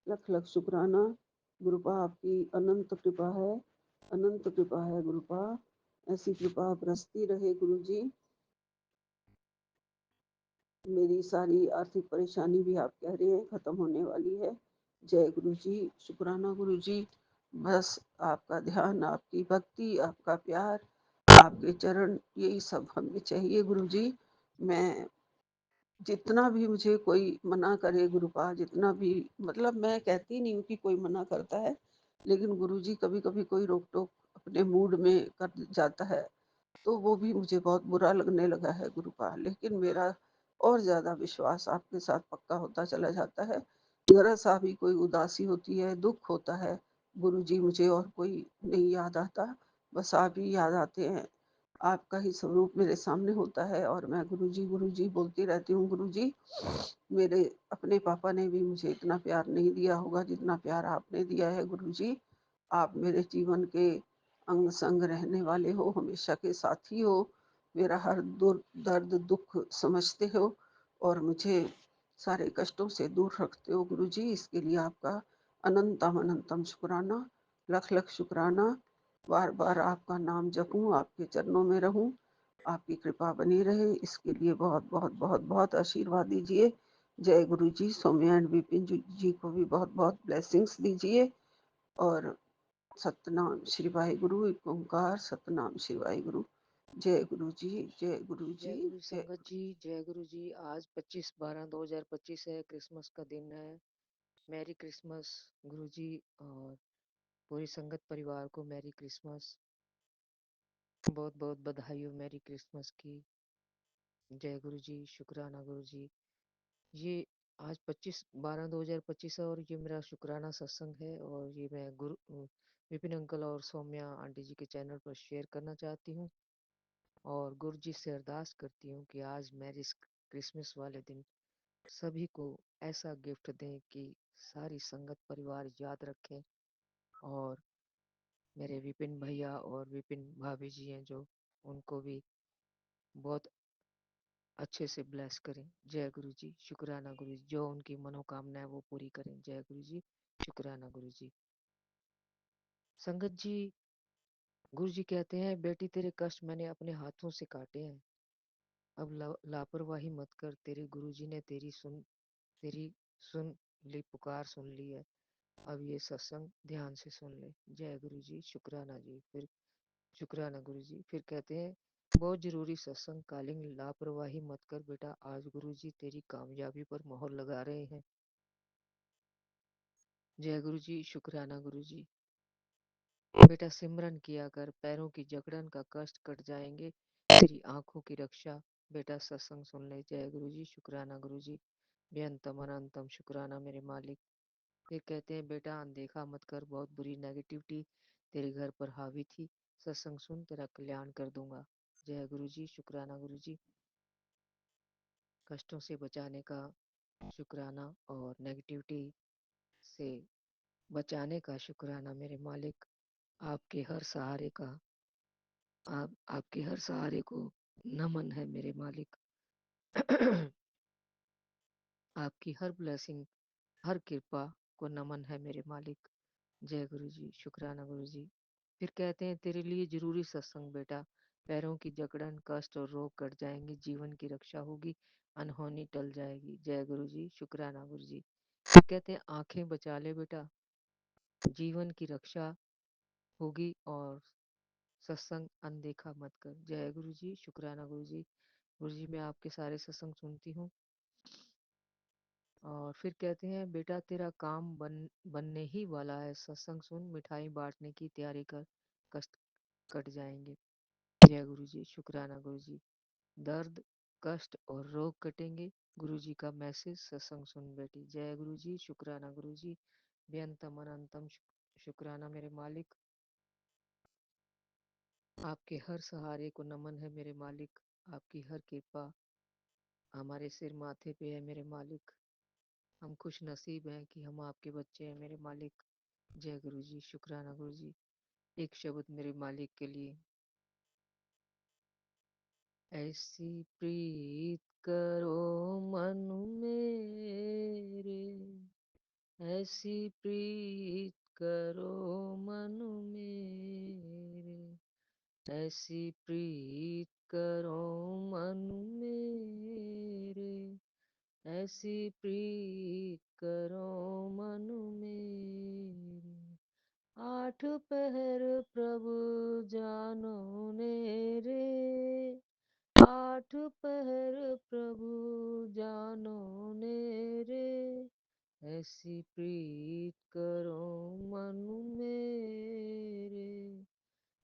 लख लख शुक्राना। गुरुपा आपकी अनंत कृपा है, अनंत कृपा है गुरुपा। ऐसी कृपा बरसती रहे गुरु जी। मेरी सारी आर्थिक परेशानी भी आप कह रहे हैं ख़त्म होने वाली है। जय गुरु जी। शुक्राना गुरु जी। बस आपका ध्यान, आपकी भक्ति, आपका प्यार, आपके चरण, यही सब हमें चाहिए गुरु जी। मैं जितना भी मुझे कोई मना करे गुरुपा, जितना भी, मतलब मैं कहती नहीं हूँ कि कोई मना करता है, लेकिन गुरुजी कभी-कभी कोई रोक-टोक अपने मूड में कर जाता है, तो वो भी मुझे बहुत बुरा लगने लगा है गुरुपा। लेकिन मेरा और ज़्यादा विश्वास आपके साथ पक्का होता चला जाता है। ज़रा-सा भी कोई उदासी होती है, दुःख होता है, गुरुजी मुझे और कोई नहीं याद आता, बस आप ही याद आते हैं। आपका ही स्वरूप मेरे सामने होता है और मैं गुरुजी बोलती रहती हूँ। गुरुजी, मेरे अपने पापा ने भी मुझे इतना प्यार नहीं दिया होगा जितना प्यार आपने दिया है गुरुजी। आप मेरे जीवन के अंग संग रहने वाले हो, हमेशा के साथी हो, मेरा हर दर्द दुख समझते हो और मुझे सारे कष्टों से दूर रखते हो गुरुजी। इसके लिए आपका अनंतम अनंतम शुक्राना, लख लख शुक्राना। बार बार आपका नाम जपूं, आपके चरणों में रहूं, आपकी कृपा बनी रहे, इसके लिए बहुत बहुत बहुत बहुत आशीर्वाद दीजिए। जय गुरु जी। सौम्या एंड विपिन जी को भी बहुत बहुत ब्लेसिंग्स दीजिए। और सतनाम श्री वाहे गुरु, एक ओंकार सतनाम श्री वाहे गुरु। जय गुरु जी, जय गुरु जय जी, गुरु जय संगत जी, जय गुरु जी। आज 25/12/2025 है, क्रिसमस का दिन है। मैरी क्रिसमस गुरु जी, और पूरी संगत परिवार को मैरी क्रिसमस। बहुत बहुत बधाई हो मैरी क्रिसमस की। जय गुरु जी। शुक्राना गुरु जी। ये आज 25/12/2025 है और ये मेरा शुक्राना सत्संग है और ये मैं गुरु विपिन अंकल और सौम्या आंटी जी के चैनल पर शेयर करना चाहती हूँ और गुरु जी से अरदास करती हूँ कि आज मैरी क्रिसमस वाले दिन सभी को ऐसा गिफ्ट दें कि सारी संगत परिवार याद रखें और मेरे विपिन भैया और विपिन भाभी जी हैं जो, उनको भी बहुत अच्छे से ब्लेस करें। जय गुरु जी। शुक्राना गुरु जी, जो उनकी मनोकामना है वो पूरी करें। जय गुरु जी। शुक्राना गुरु जी। संगत जी, गुरु जी कहते हैं, बेटी तेरे कष्ट मैंने अपने हाथों से काटे हैं। अब लापरवाही मत कर, तेरे गुरु जी ने तेरी सुन ली, पुकार सुन ली है। अब ये सत्संग ध्यान से सुन ले। जय गुरु जी। शुक्राना जी। फिर शुक्राना गुरु जी। फिर कहते हैं, बहुत जरूरी सत्संग कालिंग, लापरवाही मत कर बेटा, आज गुरु जी तेरी कामयाबी पर मोहर लगा रहे हैं। जय गुरु जी। शुक्राना गुरु जी। बेटा सिमरन किया कर, पैरों की जकड़न का कष्ट कट जाएंगे, तेरी आंखों की रक्षा। बेटा सत्संग सुन ले। जय गुरु जी। शुक्राना गुरु जी। बेअंतम अनंतम शुक्राना मेरे मालिक। फिर कहते हैं, बेटा अनदेखा मत कर, बहुत बुरी नेगेटिविटी तेरे घर पर हावी थी, सत्संग सुन तेरा कल्याण कर दूंगा। जय गुरु जी। शुक्राना गुरु जी। कष्टों से बचाने का शुक्राना और नेगेटिविटी से बचाने का शुक्राना मेरे मालिक। आपके हर सहारे का आपके हर सहारे को नमन है मेरे मालिक। आपकी हर ब्लेसिंग, हर कृपा को नमन है मेरे मालिक। जय गुरु जी। शुक्राना गुरु जी। फिर कहते हैं, तेरे लिए जरूरी सत्संग बेटा, पैरों की जकड़न कष्ट और रोग कट जाएंगे, जीवन की रक्षा होगी, अनहोनी टल जाएगी। जय गुरु जी। शुक्राना गुरु जी। फिर कहते हैं, आंखें बचा ले बेटा, जीवन की रक्षा होगी और सत्संग अनदेखा मत कर। जय गुरु जी। शुक्राना गुरु जी। गुरु जी, मैं आपके सारे सत्संग सुनती हूँ। और फिर कहते हैं, बेटा तेरा काम बनने ही वाला है, सत्संग सुन, मिठाई बांटने की तैयारी कर। कष्ट कट जाएंगे। जय गुरु जी, शुक्राना गुरु जी। दर्द, कष्ट और रोग कटेंगे। गुरु जी का मैसेज सत्संग सुन बेटी। जय गुरु जी, शुक्राना गुरु जी। बेअंतम अनंतम शुक्राना मेरे मालिक। आपके हर सहारे को नमन है मेरे मालिक। आपकी हर कृपा हमारे सिर माथे पे है मेरे मालिक। हम खुश नसीब हैं कि हम आपके बच्चे हैं मेरे मालिक। जय गुरु जी, शुक्राना गुरु जी। एक शब्द मेरे मालिक के लिए। ऐसी प्रीत करो मन मेरे, ऐसी प्रीत करो मन मेरे, ऐसी प्रीत करो मन मेरे, ऐसी प्रीत करो मन मेरे। आठ पहर प्रभु जानो ने रे, आठ पहर प्रभु जानो ने रे, ऐसी प्रीत करो मन मेरे,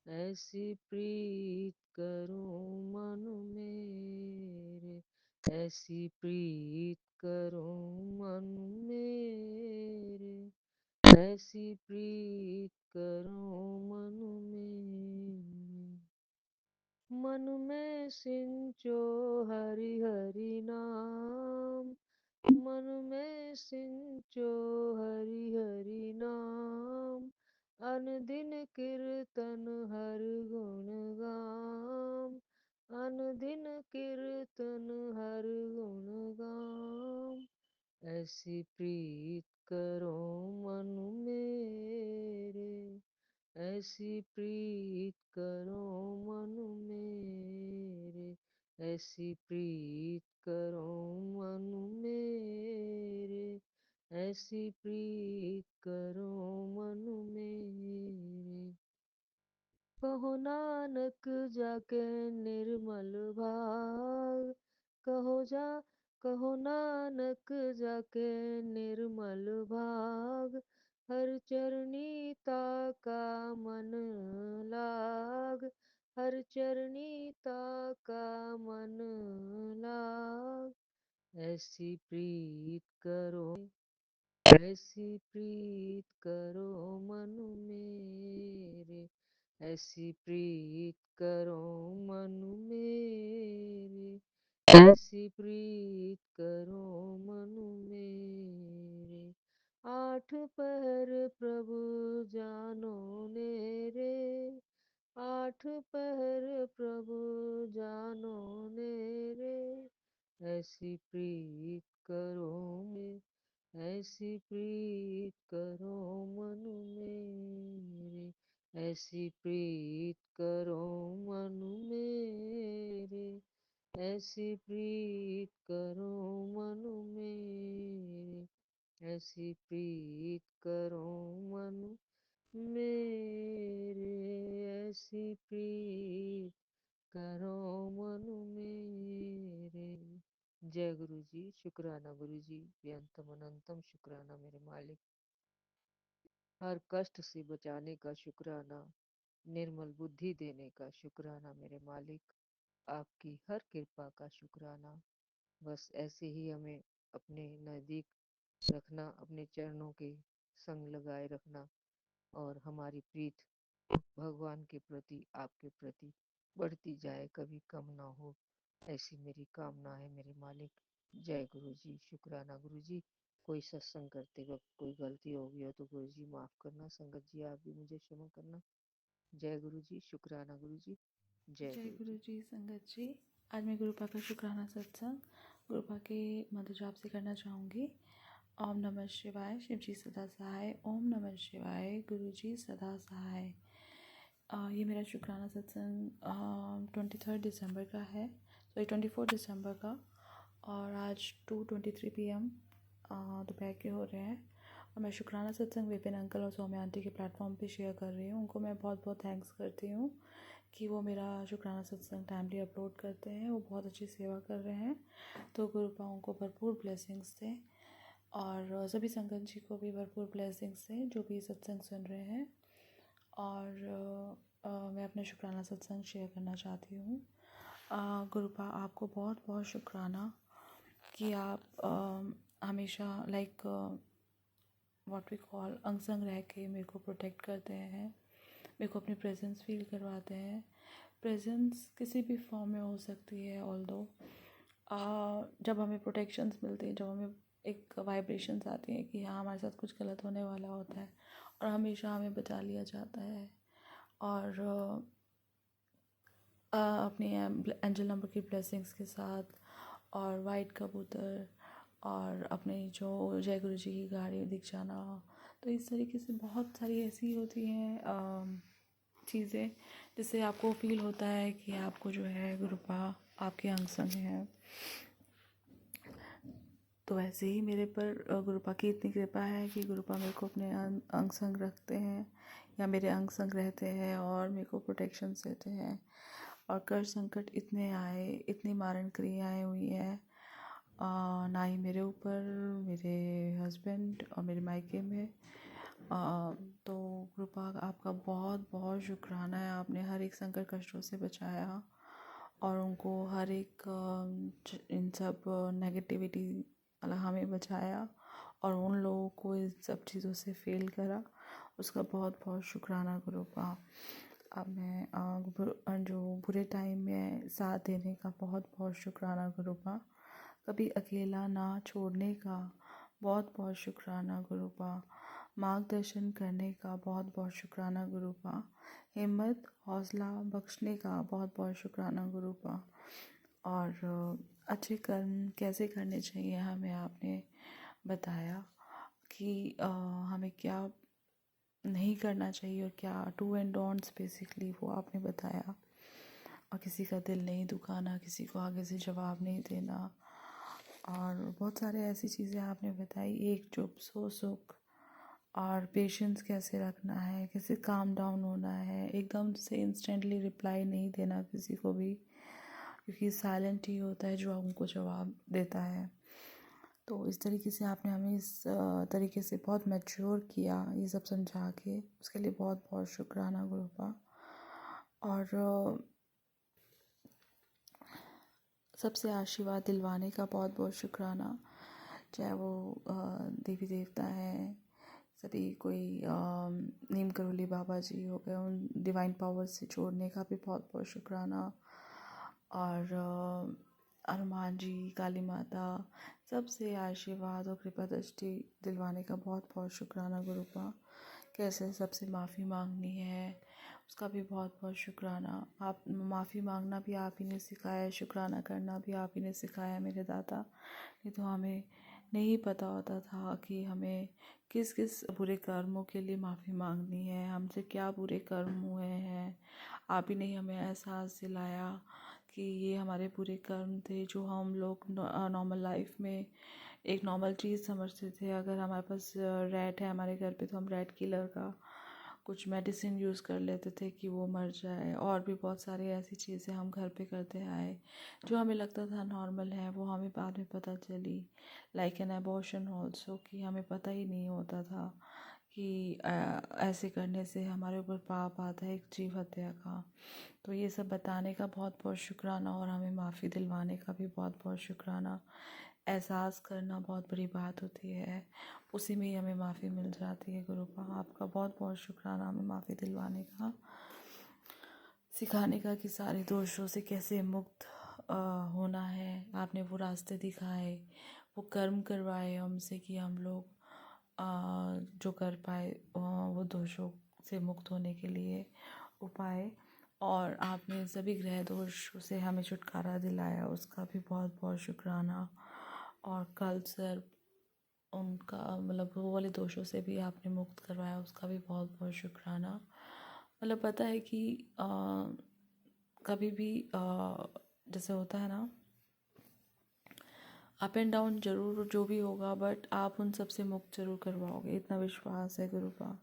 ऐसी प्रीत करो मन मेरे, ऐसी प्रीत करो मन मेरे, ऐसी प्रीत करो मन मेरे। मन में सिंचो हरि हरि नाम, मन में सिंचो हरि हरि नाम, अनदिन कीर्तन हर गुण गाम, अनदिन कीर्तन हर गुण गाम, ऐसी प्रीत करो मन मेरे, ऐसी प्रीत करो मन मेरे, ऐसी प्रीत करो मन मेरे, ऐसी प्रीत करो मन मेरे। कहो नानक जाके निर्मल भाग, कहो नानक जाके निर्मल भाग, हर चरनी ताका मन लाग, हर चरनी ताका मन लाग, ऐसी प्रीत करो, ऐसी प्रीत करो मन मेरे, ऐसी प्रीत करो मन मेरे, ऐसी प्रीत करो मन मेरे। आठ पहर प्रभु जानो ने रे, आठ पहर प्रभु जानो ने रे, ऐसी प्रीत करो मेरे, ऐसी प्रीत करो मन मेरे, ऐसी प्रीत करो मन मेरे, ऐसी प्रीत करो मन मेरे, ऐसी प्रीत करो मन मेरे, ऐसी प्रीत करो मन मेरे। जय गुरु जी, शुक्राना गुरु जी। बेअंतम अनंतम शुक्राना मेरे मालिक। हर कष्ट से बचाने का शुक्राना, निर्मल बुद्धि देने का शुक्राना मेरे मालिक। आपकी हर कृपा का शुक्राना। बस ऐसे ही हमें अपने नजदीक रखना, अपने चरणों के संग लगाए रखना, और हमारी प्रीत भगवान के प्रति, आपके प्रति बढ़ती जाए, कभी कम ना हो, ऐसी मेरी कामना है मेरे मालिक। जय गुरु जी, शुक्राना गुरु जी। कोई सत्संग करते वक्त कोई गलती हो गई हो तो गुरु जी माफ करना, संगत जी आप भी मुझे क्षमा करना। जय गुरु जी, शुक्राना गुरु जी। जय जय गुरु गुरु जी। जी। संगत जी, आज मैं गुरुपा का शुक्राना सत्संग गुरुपा के मधु जाप से करना चाहूँगी। ओम नमः शिवाय, शिव जी सदा सहाय। ओम नमः शिवाय, गुरु जी सदा सहाय। ये मेरा शुक्राना सत्संग 23 दिसंबर का है, सॉरी 24 दिसंबर का, और आज 2:23 PM दोपहर के हो रहे हैं। और मैं शुक्राना सत्संग विपिन अंकल और सौम्या आंटी के प्लेटफॉर्म पे शेयर कर रही हूँ। उनको मैं बहुत बहुत थैंक्स करती हूँ कि वो मेरा शुक्राना सत्संग टाइमली अपलोड करते हैं। वो बहुत अच्छी सेवा कर रहे हैं। तो गुरुपाओं को भरपूर ब्लेसिंग्स दें, और सभी संगत जी को भी भरपूर ब्लेसिंग्स दें जो भी सत्संग सुन रहे हैं। और मैं अपना शुक्राना सत्संग शेयर करना चाहती हूँ। गुरुपा आपको बहुत बहुत शुक्राना कि आप हमेशा लाइक व्हाट वी कॉल अंग संग रह के मेरे को प्रोटेक्ट करते हैं, मेरे को अपनी प्रेजेंस फील करवाते हैं। प्रेजेंस किसी भी फॉर्म में हो सकती है, ऑल्दो जब हमें प्रोटेक्शंस मिलते हैं, जब हमें एक वाइब्रेशंस आती हैं कि हाँ हमारे साथ कुछ गलत होने वाला होता है और हमेशा हमें बचा लिया जाता है। और अपनी एंजल नंबर की ब्लेसिंग्स के साथ और वाइट कबूतर और अपने जो जय गुरु जी की गाड़ी दिख जाना, तो इस तरीके से बहुत सारी ऐसी होती हैं चीज़ें जिससे आपको फील होता है कि आपको जो है गुरुपा आपके अंग संग है। तो वैसे ही मेरे पर गुरुपा की इतनी कृपा है कि गुरुपा मेरे को अपने अंग संग रखते हैं या मेरे अंग संग रहते हैं और मेरे को प्रोटेक्शन देते हैं। और कर संकट इतने आए, इतनी मारण क्रियाएँ हुई हैं, ना ही मेरे ऊपर, मेरे हस्बैंड और मेरे मायके में। तो कृपा आपका बहुत बहुत शुक्राना है, आपने हर एक संकट कष्टों से बचाया और उनको हर एक इन सब नेगेटिविटी मतलब हमें बचाया और उन लोगों को इन सब चीज़ों से फेल करा, उसका बहुत बहुत शुक्राना गुरुपा। अब मैं जो बुरे टाइम में साथ देने का बहुत बहुत शुक्राना गुरुपा, कभी अकेला ना छोड़ने का बहुत बहुत शुक्राना गुरुपा, मार्गदर्शन करने का बहुत बहुत शुक्राना गुरुपा, हिम्मत हौसला बख्शने का बहुत बहुत शुक्राना गुरुपा। और अच्छे कर्म कैसे करने चाहिए हमें आपने बताया कि हमें क्या नहीं करना चाहिए और क्या डू एंड डोंट्स बेसिकली वो आपने बताया। और किसी का दिल नहीं दुखाना, किसी को आगे से जवाब नहीं देना और बहुत सारे ऐसी चीज़ें आपने बताई, एक चुप सो सुख और पेशेंस कैसे रखना है, कैसे काम डाउन होना है, एकदम से इंस्टेंटली रिप्लाई नहीं देना किसी को भी, क्योंकि साइलेंट ही होता है जो हमको जवाब देता है। तो इस तरीके से आपने हमें इस तरीके से बहुत मैच्योर किया ये सब समझा के, उसके लिए बहुत बहुत शुक्राना गुरुपा। और सबसे आशीर्वाद दिलवाने का बहुत बहुत शुक्राना, चाहे वो देवी देवता हैं, सभी कोई नीम करोली बाबा जी हो गए, उन डिवाइन पावर से जोड़ने का भी बहुत बहुत शुक्राना। और हनुमान जी, काली माता, सबसे आशीर्वाद और कृपा दृष्टि दिलवाने का बहुत बहुत शुक्राना गुरुपा। कैसे सबसे माफ़ी मांगनी है उसका भी बहुत बहुत शुक्राना। आप माफ़ी मांगना भी आप ही ने सिखाया है, शुक्राना करना भी आप ही ने सिखाया है मेरे दादा, नहीं तो हमें नहीं पता होता था कि हमें किस किस बुरे कर्मों के लिए माफ़ी मांगनी है, हमसे क्या बुरे कर्म हुए हैं। आप ही ने हमें एहसास दिलाया कि ये हमारे बुरे कर्म थे जो हम लोग नॉर्मल लाइफ में एक नॉर्मल चीज़ समझते थे। अगर हमारे पास रैट है हमारे घर पे तो हम रैट किलर का कुछ मेडिसिन यूज़ कर लेते थे कि वो मर जाए। और भी बहुत सारी ऐसी चीज़ें हम घर पे करते आए जो हमें लगता था नॉर्मल है, वो हमें बाद में पता चली, लाइक एन एबॉर्शन ऑल्सो, कि हमें पता ही नहीं होता था कि ऐसे करने से हमारे ऊपर पाप आता है एक जीव हत्या का। तो ये सब बताने का बहुत बहुत शुक्राना और हमें माफ़ी दिलवाने का भी बहुत बहुत शुक्राना। एहसास करना बहुत बड़ी बात होती है, उसी में ही हमें माफ़ी मिल जाती है गुरुपा। आपका बहुत बहुत शुक्राना हमें माफ़ी दिलवाने का, सिखाने का कि सारे दोषों से कैसे मुक्त होना है। आपने वो रास्ते दिखाए, वो कर्म करवाए हमसे कि हम लोग जो कर पाए वो दोषों से मुक्त होने के लिए उपाय। और आपने सभी ग्रह दोषों से हमें छुटकारा दिलाया, उसका भी बहुत बहुत शुक्राना। और कल सर उनका मतलब वो वाले दोषों से भी आपने मुक्त करवाया, उसका भी बहुत बहुत शुक्राना। मतलब पता है कि कभी भी जैसे होता है ना, अप एंड डाउन जरूर जो भी होगा, बट आप उन सब से मुक्त जरूर करवाओगे, इतना विश्वास है गुरुपा।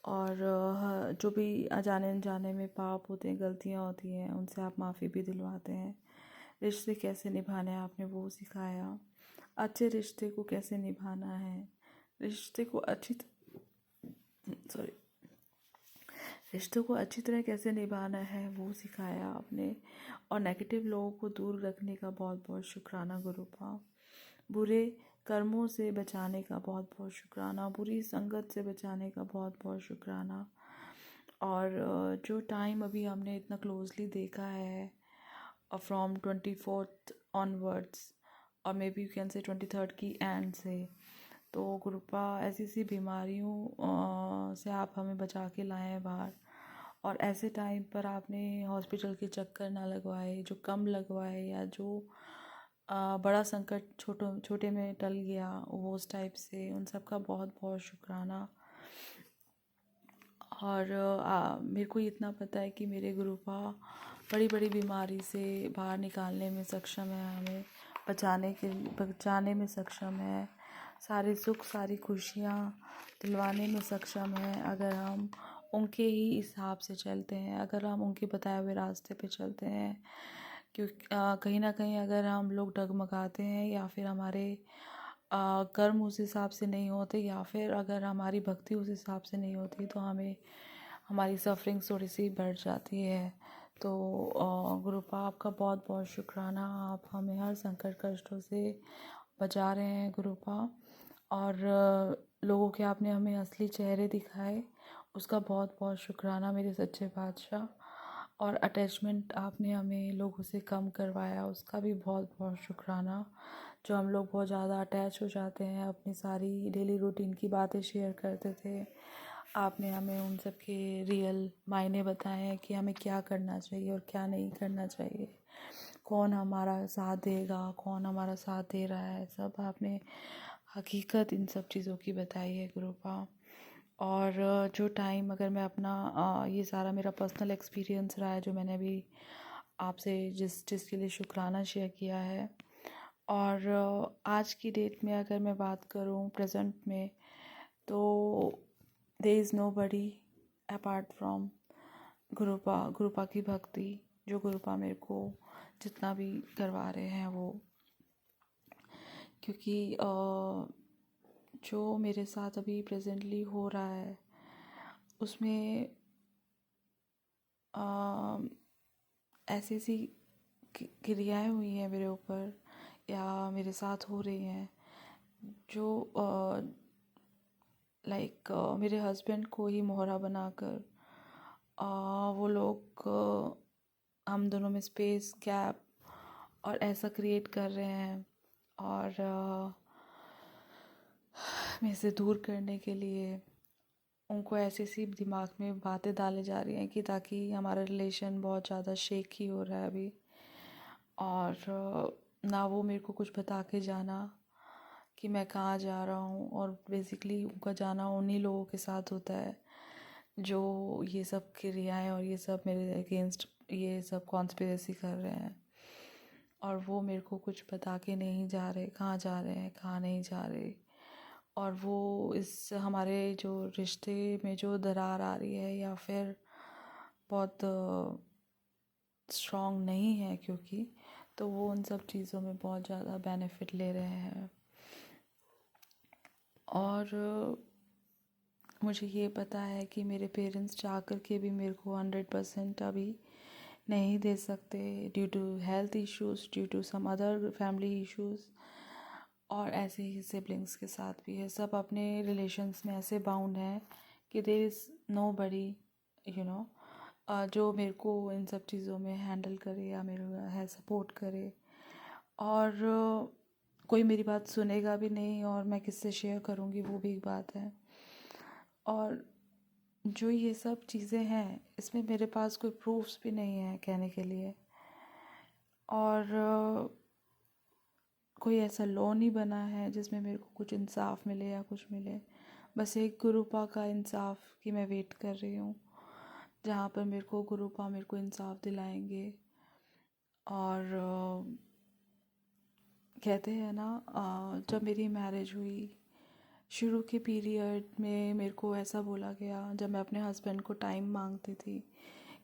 और जो भी अजाने अनजाने में पाप होते हैं, गलतियाँ होती हैं, उनसे आप माफ़ी भी दिलवाते हैं। रिश्ते कैसे निभाने हैं आपने वो सिखाया, अच्छे रिश्ते को कैसे निभाना है, रिश्ते को रिश्तों को अच्छी तरह कैसे निभाना है वो सिखाया आपने, और नेगेटिव लोगों को दूर रखने का बहुत बहुत शुक्राना गुरुपा। बुरे कर्मों से बचाने का बहुत बहुत शुक्राना, बुरी संगत से बचाने का बहुत बहुत शुक्राना। और जो टाइम अभी हमने इतना क्लोजली देखा है फ्रॉम 24th ऑनवर्ड्स, और may be you can say 23rd की एंड से, तो गुरुपा ऐसी सी बीमारियों से आप हमें बचा के लाए हैं बाहर। और ऐसे टाइम पर आपने हॉस्पिटल के चक्कर ना लगवाए, जो कम लगवाए, या जो बड़ा संकट छोटे में टल गया वो उस टाइप से, उन सब का बहुत बहुत शुक्राना। और मेरे को इतना पता है कि मेरे गुरुपा बड़ी बड़ी बीमारी से बाहर निकालने में सक्षम है, हमें बचाने में सक्षम है, सारे सुख सारी खुशियाँ दिलवाने में सक्षम है, अगर हम उनके ही हिसाब से चलते हैं, अगर हम उनके बताए हुए रास्ते पे चलते हैं। क्योंकि कहीं ना कहीं अगर हम लोग डगमगाते हैं, या फिर हमारे कर्म उस हिसाब से नहीं होते, या फिर अगर हमारी भक्ति उस हिसाब से नहीं होती, तो हमें हमारी सफरिंग थोड़ी सी बढ़ जाती है। तो गुरुपा आपका बहुत बहुत शुक्राना, आप हमें हर संकट कष्टों से बचा रहे हैं गुरुपा। और लोगों के आपने हमें असली चेहरे दिखाए, उसका बहुत बहुत शुक्राना मेरे सच्चे बादशाह। और अटैचमेंट आपने हमें लोगों से कम करवाया, उसका भी बहुत बहुत शुक्राना। जो हम लोग बहुत ज़्यादा अटैच हो जाते हैं, अपनी सारी डेली रूटीन की बातें शेयर करते थे, आपने हमें उन सब के रियल मायने बताए हैं कि हमें क्या करना चाहिए और क्या नहीं करना चाहिए, कौन हमारा साथ देगा, कौन हमारा साथ दे रहा है, सब आपने हकीकत इन सब चीज़ों की बताई है गुरुपा। और जो टाइम, अगर मैं अपना ये सारा मेरा पर्सनल एक्सपीरियंस रहा है जो मैंने अभी आपसे जिस चीज़ के लिए शुक्राना शेयर किया है, और आज की डेट में अगर मैं बात करूं प्रेजेंट में, तो there is nobody apart from गुरुपा की भक्ति, जो गुरुपा मेरे को जितना भी करवा रहे हैं वो। क्योंकि जो मेरे साथ अभी प्रेजेंटली हो रहा है उसमें ऐसी सी क्रियाएं हुई हैं मेरे ऊपर, या मेरे साथ हो रही हैं, जो लाइक मेरे हस्बैंड को ही मोहरा बनाकर वो लोग हम दोनों में स्पेस गैप और ऐसा क्रिएट कर रहे हैं, और मेरे से दूर करने के लिए उनको ऐसी सी दिमाग में बातें डाले जा रही हैं कि ताकि हमारा रिलेशन बहुत ज़्यादा शेक ही हो रहा है अभी। और ना वो मेरे को कुछ बता के जाना कि मैं कहाँ जा रहा हूँ, और बेसिकली उनका जाना उन्हीं लोगों के साथ होता है जो ये सब क्रियाएं और ये सब मेरे अगेंस्ट ये सब कॉन्स्पिरेसी कर रहे हैं। और वो मेरे को कुछ बता के नहीं जा रहे कहाँ जा रहे हैं, कहाँ नहीं जा रहे। और वो इस हमारे जो रिश्ते में जो दरार आ रही है, या फिर बहुत स्ट्रॉन्ग नहीं है, क्योंकि तो वो उन सब चीज़ों में बहुत ज़्यादा बेनिफिट ले रहे हैं। और मुझे ये पता है कि मेरे पेरेंट्स चाह कर के भी मेरे को 100% अभी नहीं दे सकते, due to health issues, due to some other family issues. और ऐसे ही सिबलिंग्स के साथ भी है, सब अपने रिलेशंस में ऐसे बाउंड हैं कि there is nobody you know जो मेरे को इन सब चीज़ों में हैंडल करे या मेरे है सपोर्ट करे। और कोई मेरी बात सुनेगा भी नहीं, और मैं किससे शेयर करूँगी वो भी एक बात है। और जो ये सब चीज़ें हैं इसमें मेरे पास कोई प्रूफ्स भी नहीं है कहने के लिए, और कोई ऐसा लॉ नहीं बना है जिसमें मेरे को कुछ इंसाफ मिले या कुछ मिले। बस एक गुरुपा का इंसाफ की मैं वेट कर रही हूँ, जहाँ पर मेरे को गुरुपा मेरे को इंसाफ दिलाएंगे। और कहते हैं ना, जब मेरी मैरिज हुई शुरू के पीरियड में मेरे को ऐसा बोला गया, जब मैं अपने हस्बैंड को टाइम मांगती थी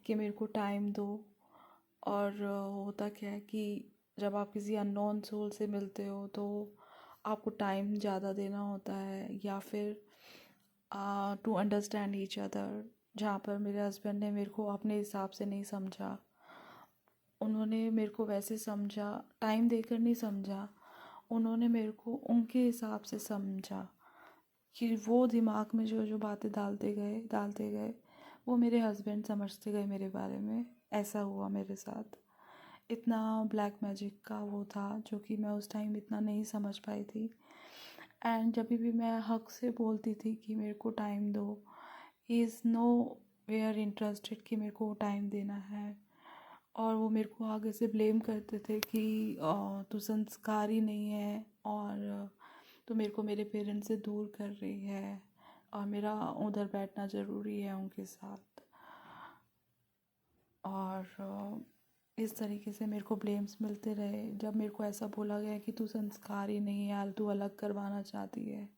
कि मेरे को टाइम दो। और होता क्या है कि जब आप किसी अननोन सोल से मिलते हो तो आपको टाइम ज़्यादा देना होता है, या फिर टू अंडरस्टैंड ईच अदर। जहाँ पर मेरे हस्बैंड ने मेरे को अपने हिसाब से नहीं समझा। उन्होंने मेरे को वैसे समझा, टाइम देकर नहीं समझा, उन्होंने मेरे को उनके हिसाब से समझा कि वो दिमाग में जो जो बातें डालते गए वो मेरे हस्बैंड समझते गए मेरे बारे में। ऐसा हुआ मेरे साथ। इतना ब्लैक मैजिक का वो था जो कि मैं उस टाइम इतना नहीं समझ पाई थी। एंड जब भी मैं हक से बोलती थी कि मेरे को टाइम दो, he is nowhere interested कि मेरे को टाइम देना है। और वो मेरे को आगे से ब्लेम करते थे कि तू संस्कारी नहीं है और तू मेरे को मेरे पेरेंट्स से दूर कर रही है और मेरा उधर बैठना ज़रूरी है उनके साथ। और इस तरीके से मेरे को ब्लेम्स मिलते रहे। जब मेरे को ऐसा बोला गया कि तू संस्कारी नहीं है यार, तू अलग करवाना चाहती है,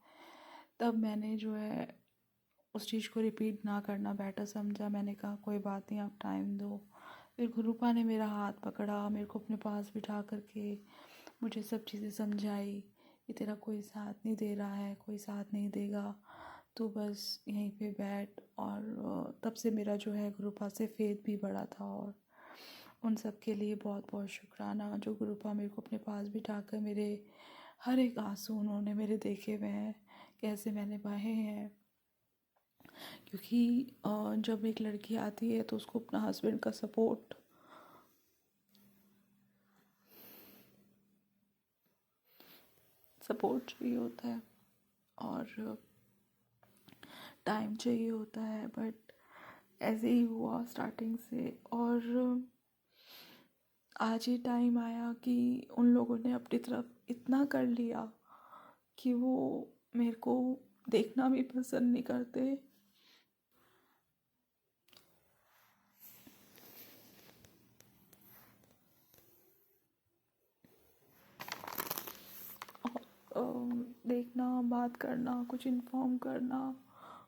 तब मैंने जो है उस चीज़ को रिपीट ना करना बेटर समझा। मैंने कहा कोई बात नहीं, आप टाइम दो। फिर गुरुपा ने मेरा हाथ पकड़ा, मेरे को अपने पास बिठा करके मुझे सब चीज़ें समझाई कि तेरा कोई साथ नहीं दे रहा है, कोई साथ नहीं देगा, तो बस यहीं पे बैठ। और तब से मेरा जो है गुरुपा से फेथ भी बढ़ा था। और उन सब के लिए बहुत बहुत शुक्राना जो गुरुपा मेरे को अपने पास बिठा कर मेरे हर एक आंसू उन्होंने मेरे देखे हुए हैं, कैसे मैंने बहे हैं। क्योंकि जब एक लड़की आती है तो उसको अपना हस्बैंड का सपोर्ट चाहिए होता है और टाइम चाहिए होता है। बट ऐसे ही हुआ स्टार्टिंग से। और आज ही टाइम आया कि उन लोगों ने अपनी तरफ इतना कर लिया कि वो मेरे को देखना भी पसंद नहीं करते। देखना, बात करना, कुछ इन्फॉर्म करना,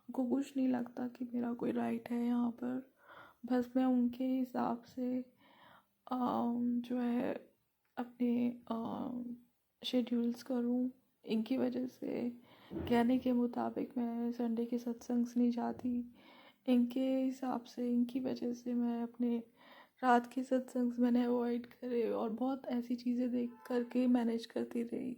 उनको कुछ नहीं लगता कि मेरा कोई राइट है यहाँ पर। बस मैं उनके हिसाब से जो है अपने शेड्यूल्स करूँ। इनकी वजह से कहने के मुताबिक मैं संडे के सत्संग नहीं जाती। इनके हिसाब से, इनकी वजह से मैं अपने रात के सत्संग मैंने अवॉइड करे और बहुत ऐसी चीज़ें देख करके मैनेज करती रही।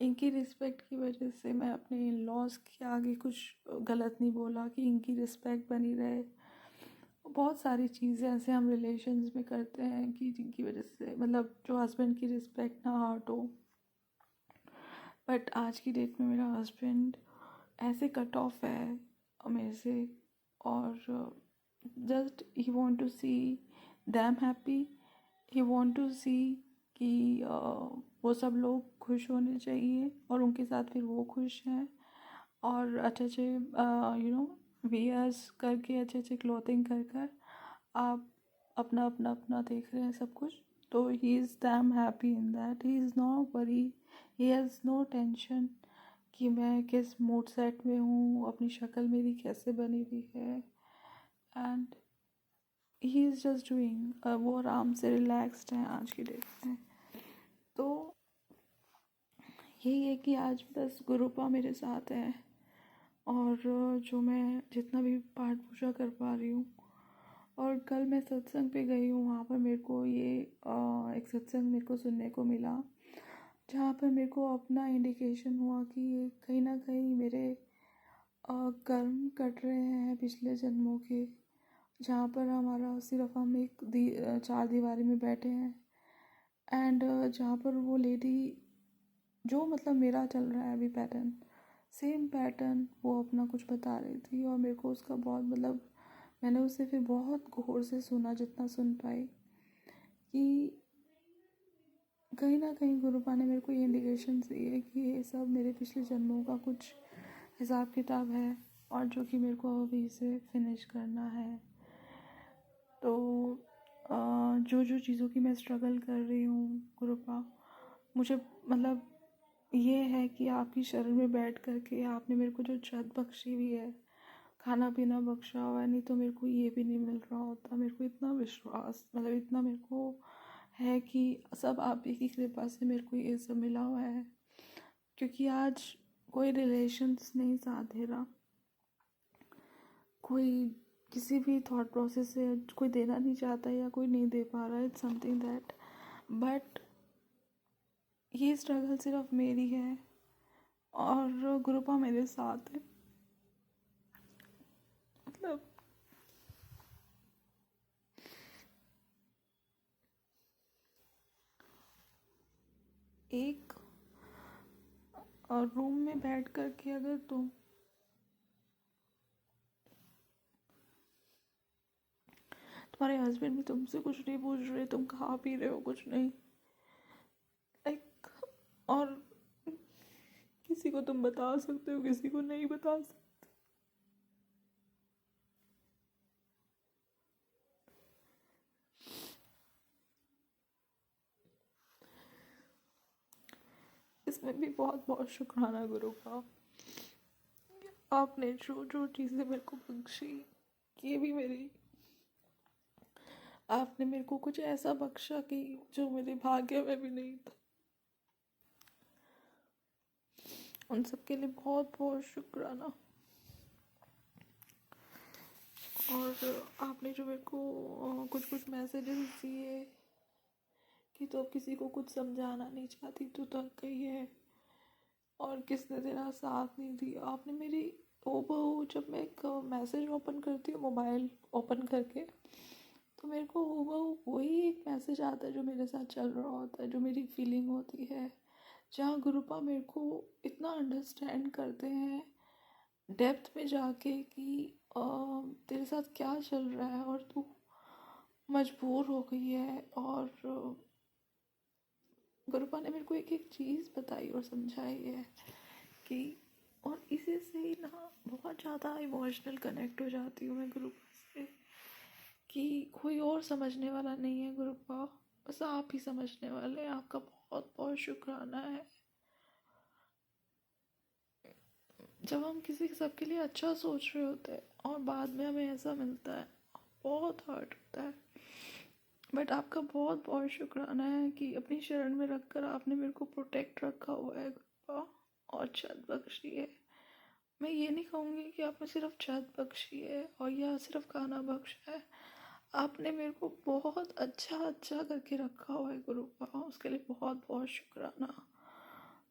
इनकी रिस्पेक्ट की वजह से मैं अपने इन लॉज के आगे कुछ गलत नहीं बोला कि इनकी रिस्पेक्ट बनी रहे। बहुत सारी चीज़ें ऐसे हम रिलेशंस में करते हैं कि जिनकी वजह से मतलब जो हस्बैंड की रिस्पेक्ट ना हर्ट हो। बट आज की डेट में मेरा हस्बैंड ऐसे कट ऑफ है मेरे से। और just he want to see them happy, he want to see कि वो सब लोग खुश होने चाहिए और उनके साथ फिर वो खुश हैं। और अच्छे अच्छे वियर्स करके, अच्छे अच्छे क्लोथिंग कर कर आप अपना अपना अपना देख रहे हैं सब कुछ। तो he is damn happy in that, he is no worry, he has no tension कि मैं किस मूड सेट में हूँ, अपनी शक्ल मेरी कैसे बनी हुई है। And he is just doing, वो आराम से रिलैक्सड हैं आज की डेट में। तो यही है कि आज बस गुरुपा मेरे साथ है और जो मैं जितना भी पाठ पूजा कर पा रही हूँ। और कल मैं सत्संग पे गई हूँ, वहाँ पर मेरे को ये एक सत्संग मेरे को सुनने को मिला जहाँ पर मेरे को अपना इंडिकेशन हुआ कि ये कहीं ना कहीं मेरे कर्म कट रहे हैं पिछले जन्मों के, जहाँ पर हमारा सिर्फ हम एक चार दीवारी में बैठे हैं। एंड जहाँ पर वो लेडी जो मतलब मेरा चल रहा है अभी पैटर्न, सेम पैटर्न वो अपना कुछ बता रही थी। और मेरे को उसका बहुत मतलब मैंने उसे फिर बहुत गौर से सुना, जितना सुन पाई, कि कहीं ना कहीं गुरुपा ने मेरे को ये इंडिकेशन दी है कि ये सब मेरे पिछले जन्मों का कुछ हिसाब किताब है और जो कि मेरे को अभी इसे फिनिश करना है। तो जो जो चीज़ों की मैं स्ट्रगल कर रही हूँ गुरुपा, मुझे मतलब ये है कि आपकी शरण में बैठ कर के आपने मेरे को जो छत बख्शी हुई है, खाना पीना बख्शा हुआ है, नहीं तो मेरे को ये भी नहीं मिल रहा होता। मेरे को इतना विश्वास मतलब इतना मेरे को है कि सब आप ही की कृपा से मेरे को ये सब मिला हुआ है। क्योंकि आज कोई रिलेशंस नहीं साथ दे रहा, कोई किसी भी थॉट प्रोसेस से कोई देना नहीं चाहता या कोई नहीं दे पा रहा है, इट्स समथिंग दैट, बट ये स्ट्रगल सिर्फ मेरी है और गुरुपा मेरे साथ है। मतलब एक रूम में बैठ कर के अगर तुम्हारे हस्बैंड भी तुमसे कुछ नहीं पूछ रहे, तुम खा पी रहे हो कुछ नहीं, लाइक, और किसी को तुम बता सकते हो, किसी को नहीं बता सकते। इसमें भी बहुत बहुत शुक्राना गुरु का। आपने जो जो चीज़ें मेरे को बख्शी, ये भी मेरी, आपने मेरे को कुछ ऐसा बख्शा कि जो मेरे भाग्य में भी नहीं था। उन सब के लिए बहुत बहुत शुक्राना। और आपने जो मेरे को कुछ कुछ मैसेजेस दिए कि तो अब किसी को कुछ समझाना नहीं चाहती तो तक गई है, और किसने तेरा साथ नहीं दिया। आपने मेरी ओबहू, जब मैं एक मैसेज ओपन करती हूँ मोबाइल ओपन करके, तो मेरे को ओबहू वही एक मैसेज आता है जो मेरे साथ चल रहा होता है, जो मेरी फीलिंग होती है, जहाँ गुरुपा मेरे को इतना अंडरस्टैंड करते हैं डेप्थ में जाके कि तेरे साथ क्या चल रहा है और तू मजबूर हो गई है। और गुरुपा ने मेरे को एक एक चीज़ बताई और समझाई है कि, और इसी से ही ना बहुत ज़्यादा इमोशनल कनेक्ट हो जाती हूँ मैं गुरुपा से, कि कोई और समझने वाला नहीं है गुरुपा, बस आप ही समझने वाले हैं। आपका बहुत बहुत शुक्राना है। जब हम किसी सबके लिए अच्छा सोच रहे होते हैं और बाद में हमें ऐसा मिलता है, बहुत हर्ट होता है, बट आपका बहुत बहुत शुक्राना है कि अपनी शरण में रखकर आपने मेरे को प्रोटेक्ट रखा हुआ है गुरुपा, और छत बख्शी है। मैं ये नहीं कहूँगी कि आपने सिर्फ छत बख्शी है और या सिर्फ खाना बख्शा है, आपने मेरे को बहुत अच्छा अच्छा करके रखा हुआ है गुरुपा, उसके लिए बहुत बहुत शुक्राना।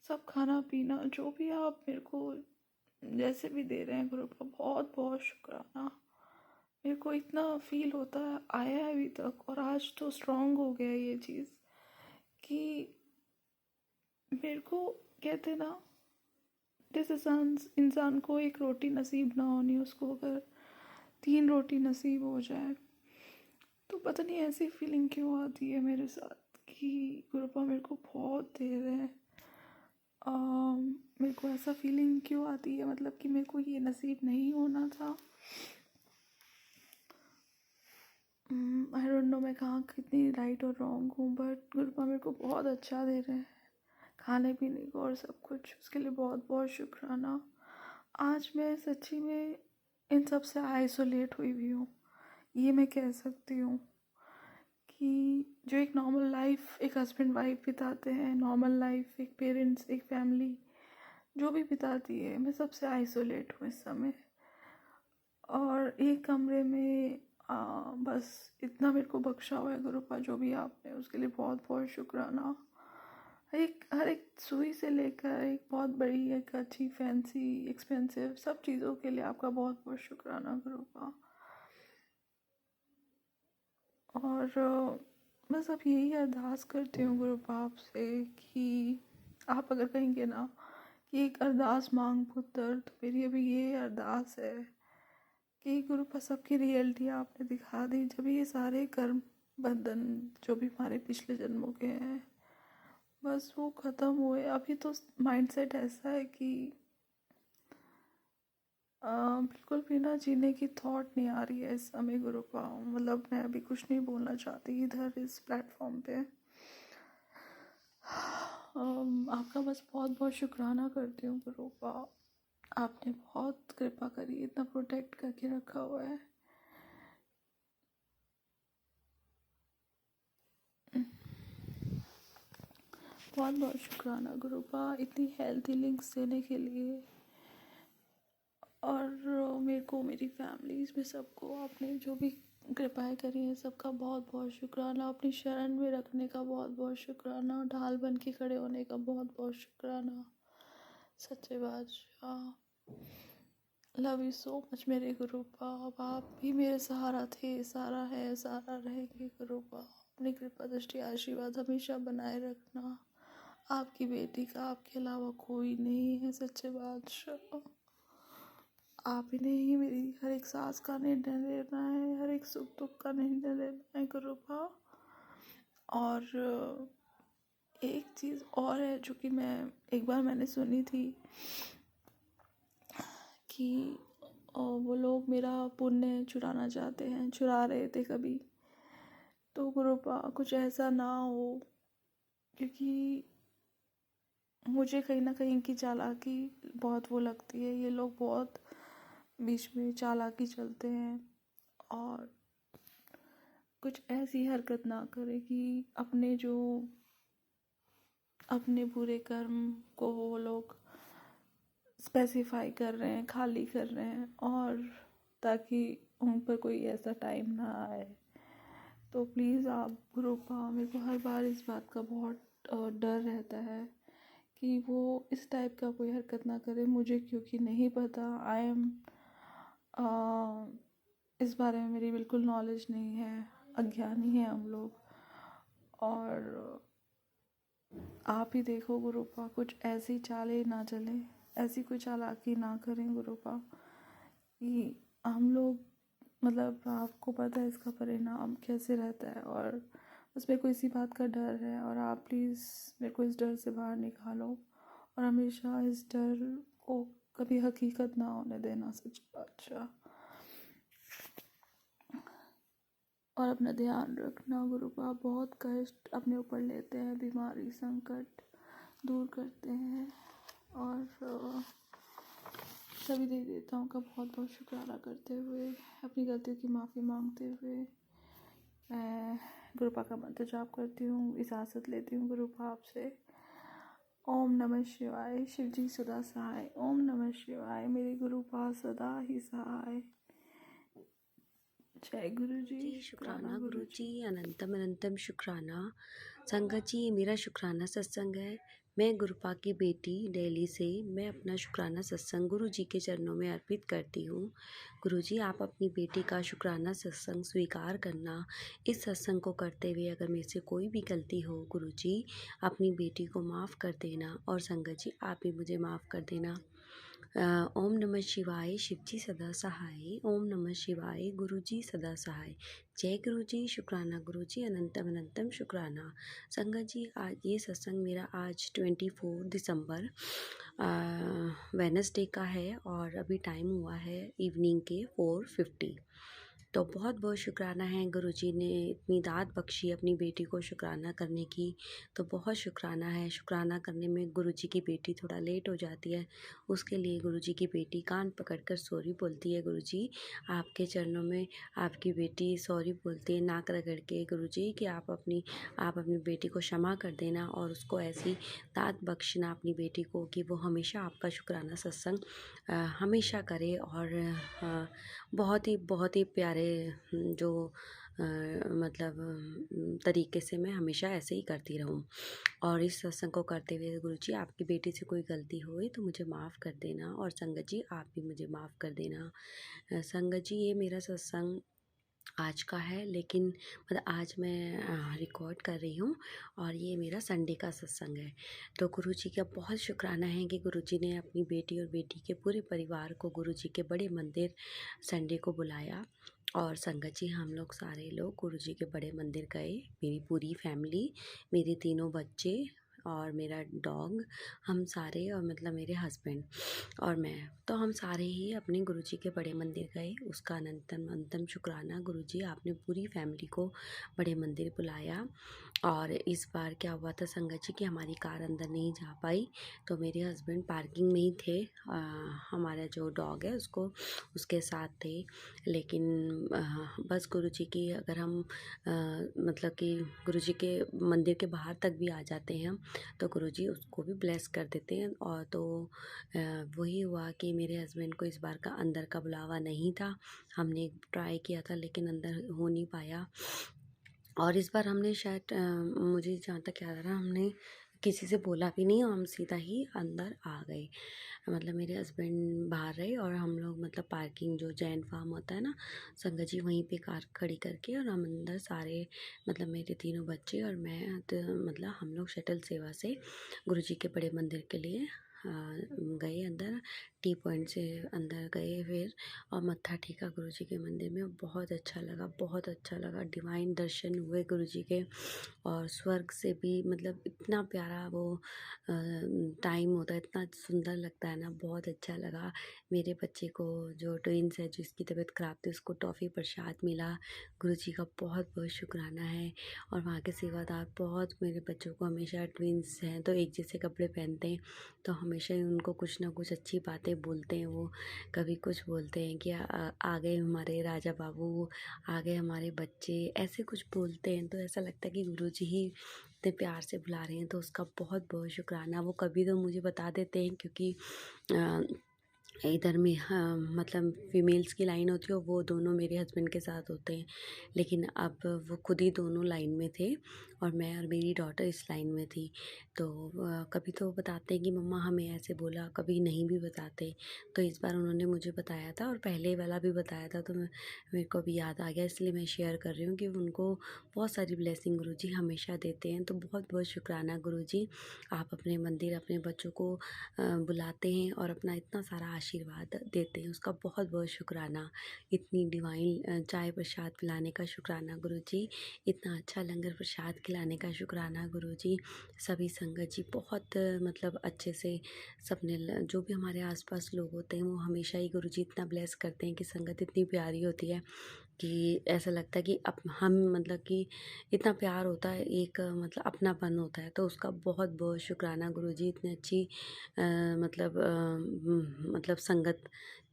सब खाना पीना जो भी आप मेरे को जैसे भी दे रहे हैं गुरुपा, बहुत बहुत शुक्राना। मेरे को इतना फील होता है आया है अभी तक, और आज तो स्ट्रांग हो गया ये चीज़ कि मेरे को, कहते ना, जिस इंसान को एक रोटी नसीब ना होनी, उसको अगर 3 रोटी नसीब हो जाए तो पता नहीं ऐसी फीलिंग क्यों आती है मेरे साथ कि गुरुपा मेरे को बहुत दे रहे हैं। मेरे को ऐसा फीलिंग क्यों आती है, मतलब कि मेरे को ये नसीब नहीं होना था। आई डोंट नो मैं कहाँ कितनी राइट और रॉन्ग हूँ, बट गुरुपा मेरे को बहुत अच्छा दे रहे हैं खाने पीने को और सब कुछ, उसके लिए बहुत बहुत शुक्राना। आज मैं सच्ची में इन सब से आइसोलेट हुई हुई हूँ, ये मैं कह सकती हूँ कि जो एक नॉर्मल लाइफ एक हस्बैंड वाइफ बिताते हैं, नॉर्मल लाइफ एक पेरेंट्स एक फैमिली जो भी बिताती है, मैं सबसे आइसोलेट हूँ इस समय। और एक कमरे में बस इतना मेरे को बख्शा हुआ है गुरुपा, जो भी आपने, उसके लिए बहुत बहुत शुक्राना। हर एक सुई से लेकर एक बहुत बड़ी एक अच्छी फैंसी एक्सपेंसिव सब चीज़ों के लिए आपका बहुत बहुत शुक्राना गुरुपा। और बस अब यही अरदास करती हूँ गुरुपा आपसे कि आप अगर कहेंगे ना कि एक अरदास मांग पुत्र, तो मेरी अभी ये अरदास है कि गुरुपा सबकी रियलिटी आपने दिखा दी। जब ये सारे कर्म बंधन जो भी हमारे पिछले जन्मों के हैं, बस वो ख़त्म हुए। अभी तो माइंडसेट ऐसा है कि बिल्कुल भी ना जीने की थॉट नहीं आ रही है इस समय गुरुपा। मतलब मैं अभी कुछ नहीं बोलना चाहती इधर इस प्लेटफॉर्म पे। आपका बस बहुत बहुत शुक्राना करती हूँ गुरुपा, आपने बहुत कृपा करी, इतना प्रोटेक्ट करके रखा हुआ है। बहुत बहुत शुक्राना गुरुपा इतनी हेल्थी लिंक्स देने के लिए। और मेरे को, मेरी फैमिलीज़ में सबको आपने जो भी कृपाएँ करी हैं सबका बहुत बहुत शुक्राना। अपनी शरण में रखने का बहुत बहुत शुक्राना। ढाल बन के खड़े होने का बहुत बहुत शुक्राना। सच्चे बादशाह, लव यू सो मच मेरे गुरु बाप। आप भी मेरे सहारा थे, सहारा है, सहारा रहेंगे गुरु बाप। अपनी कृपा दृष्टि आशीर्वाद हमेशा बनाए रखना। आपकी बेटी का आपके अलावा कोई नहीं है। सच्चे बादशाह, आप ही ने ही मेरी हर एक सांस का निर्णय लेना है, हर एक सुख दुख का निर्णय लेना है गुरु बाप। और एक चीज़ और है जो कि एक बार मैंने सुनी थी कि वो लोग मेरा पुण्य चुराना चाहते हैं, चुरा रहे थे कभी। तो गुरु बाप कुछ ऐसा ना हो, क्योंकि मुझे कहीं ना कहीं की चालाकी बहुत वो लगती है। ये लोग बहुत बीच में चालाकी चलते हैं और कुछ ऐसी हरकत ना करे कि अपने बुरे कर्म को वो लोग स्पेसिफाई कर रहे हैं, खाली कर रहे हैं, और ताकि उन पर कोई ऐसा टाइम ना आए। तो प्लीज़ आप ग्रुप, मेरे को हर बार इस बात का बहुत डर रहता है कि वो इस टाइप का कोई हरकत ना करे। मुझे क्योंकि नहीं पता, इस बारे में मेरी बिल्कुल नॉलेज नहीं है, अज्ञानी है हम लोग। और आप ही देखो गुरुपा, कुछ ऐसी चालें ना चले, ऐसी कोई चालाकी ना करें गुरुपा कि हम लोग, मतलब आपको पता है इसका परिणाम कैसे रहता है, और उसमें कोई इसी बात का डर है। और आप प्लीज़ मेरे को इस डर से बाहर निकालो और हमेशा इस डर को कभी हकीकत ना होने देना। सच बादशाह, और अपना ध्यान रखना गुरुपा। बहुत कष्ट अपने ऊपर लेते हैं, बीमारी संकट दूर करते हैं, और सभी देवी देवताओं का बहुत बहुत शुक्राना करते हुए, अपनी गलतियों की माफ़ी मांगते हुए मैं गुरुपा का मंत्र जाप करती हूँ, इजाज़त लेती हूँ गुरुपा आपसे। ओम नमः शिवाय। शिवजी सदा सहाय। ओम नमः शिवाय। मेरे गुरुपा सदा ही सहाय। जय गुरु जी। शुक्राना गुरु जी, अनंतम अनंतम शुक्राना। संगत जी, ये मेरा शुक्राना सत्संग है। मैं गुरुपा की बेटी दिल्ली से मैं अपना शुक्राना सत्संग गुरु जी के चरणों में अर्पित करती हूँ। गुरु जी, आप अपनी बेटी का शुक्राना सत्संग स्वीकार करना। इस सत्संग को करते हुए अगर मेरे से कोई भी गलती हो, गुरु जी अपनी बेटी को माफ़ कर देना, और संगत जी आप भी मुझे माफ़ कर देना। ओम नमः शिवाय। शिवजी सदा सहाय। ओम नमः शिवाय। गुरु जी सदा सहाय। जय गुरु जी। शुक्राना गुरु जी, अनंतम अनंतम शुक्राना। संगत जी, आज ये सत्संग मेरा आज 24 दिसंबर वेडनेसडे का है, और अभी टाइम हुआ है इवनिंग के 4:50। तो बहुत बहुत शुक्राना है, गुरु जी ने इतनी दात बख्शी अपनी बेटी को शुक्राना करने की, तो बहुत शुक्राना है। शुक्राना करने में गुरु जी की बेटी थोड़ा लेट हो जाती है, उसके लिए गुरु जी की बेटी कान पकड़कर सॉरी बोलती है। गुरु जी आपके चरणों में आपकी बेटी सॉरी बोलती है, नाक रगड़ के गुरु जी कि आप अपनी बेटी को क्षमा कर देना, और उसको ऐसी दात बख्शना अपनी बेटी को कि वो हमेशा आपका शुक्राना सत्संग हमेशा करे, और बहुत ही प्यारे जो मतलब तरीके से मैं हमेशा ऐसे ही करती रहूँ। और इस सत्संग को करते हुए गुरु जी, आपकी बेटी से कोई गलती हुई तो मुझे माफ़ कर देना, और संगत जी आप भी मुझे माफ़ कर देना। संगत जी, ये मेरा सत्संग आज का है, लेकिन मतलब आज मैं रिकॉर्ड कर रही हूँ, और ये मेरा संडे का सत्संग है। तो गुरु जी का बहुत शुक्राना है कि गुरु जी ने अपनी बेटी और बेटी के पूरे परिवार को गुरु जी के बड़े मंदिर संडे को बुलाया। और संगत जी, हम लोग सारे लोग गुरु जी के बड़े मंदिर गए, मेरी पूरी फैमिली, मेरे 3 बच्चे और मेरा डॉग, हम सारे, और मतलब मेरे हस्बैंड और मैं, तो हम सारे ही अपने गुरु जी के बड़े मंदिर गए। उसका अनंतम अनंतम शुक्राना गुरु जी, आपने पूरी फैमिली को बड़े मंदिर बुलाया। और इस बार क्या हुआ था संगत जी कि हमारी कार अंदर नहीं जा पाई, तो मेरे हस्बैंड पार्किंग में ही थे, हमारा जो डॉग है उसके साथ थे। लेकिन बस गुरु जी की, अगर हम मतलब कि गुरु जी के मंदिर के बाहर तक भी आ जाते हैं हम, तो गुरुजी उसको भी ब्लेस कर देते हैं। और तो वही हुआ कि मेरे हस्बैंड को इस बार का अंदर का बुलावा नहीं था। हमने ट्राई किया था लेकिन अंदर हो नहीं पाया। और इस बार हमने शायद मुझे जहाँ तक याद आ रहा, हमने किसी से बोला भी नहीं, हम सीधा ही अंदर आ गए। मतलब मेरे हस्बैंड बाहर रहे और हम लोग मतलब पार्किंग जो जैन फार्म होता है ना, संगत जी वहीं पे कार खड़ी करके और हम अंदर सारे मतलब मेरे तीनों बच्चे और मैं, तो मतलब हम लोग शटल सेवा से गुरुजी के बड़े मंदिर के लिए गए अंदर। टी पॉइंट से अंदर गए फिर और मत्था टेका गुरुजी के मंदिर में। बहुत अच्छा लगा, बहुत अच्छा लगा। डिवाइन दर्शन हुए गुरुजी के और स्वर्ग से भी मतलब इतना प्यारा वो टाइम होता है, इतना सुंदर लगता है ना, बहुत अच्छा लगा। मेरे बच्चे को जो ट्विंस है, जिसकी तबीयत ख़राब थी, उसको टॉफ़ी प्रसाद मिला। गुरुजी का बहुत बहुत शुक्राना है। और वहाँ के सेवादार बहुत मेरे बच्चों को, हमेशा ट्विंस हैं तो एक जैसे कपड़े पहनते हैं, तो हमेशा ही उनको कुछ ना कुछ अच्छी बातें बोलते हैं। वो कभी कुछ बोलते हैं कि आ गए हमारे राजा बाबू, आ गए हमारे बच्चे, ऐसे कुछ बोलते हैं। तो ऐसा लगता है कि गुरुजी ही इतने प्यार से बुला रहे हैं, तो उसका बहुत बहुत शुक्राना। वो कभी तो मुझे बता देते हैं, क्योंकि अ, इधर में हाँ मतलब फीमेल्स की लाइन होती है और वो दोनों मेरे हस्बैंड के साथ होते हैं। लेकिन अब वो खुद ही दोनों लाइन में थे और मैं और मेरी डॉटर इस लाइन में थी। तो कभी तो बताते हैं कि मम्मा हमें ऐसे बोला, कभी नहीं भी बताते। तो इस बार उन्होंने मुझे बताया था और पहले वाला भी बताया था, तो मेरे को अभी याद आ गया, इसलिए मैं शेयर कर रही हूँ कि उनको बहुत सारी ब्लेसिंग गुरुजी हमेशा देते हैं। तो बहुत बहुत शुक्राना गुरुजी, आप अपने मंदिर अपने बच्चों को बुलाते हैं और अपना इतना सारा आशीर्वाद देते हैं, उसका बहुत बहुत शुक्राना। इतनी डिवाइन चाय प्रसाद पिलाने का शुक्राना गुरुजी, इतना अच्छा लंगर प्रसाद खिलाने का शुक्राना गुरुजी। सभी संगत जी बहुत मतलब अच्छे से सबने जो भी हमारे आसपास लोग होते हैं वो हमेशा ही गुरुजी इतना ब्लेस करते हैं कि संगत इतनी प्यारी होती है कि ऐसा लगता है कि हम मतलब कि इतना प्यार होता है, एक मतलब अपनापन होता है। तो उसका बहुत बहुत शुक्राना गुरुजी, इतनी अच्छी मतलब संगत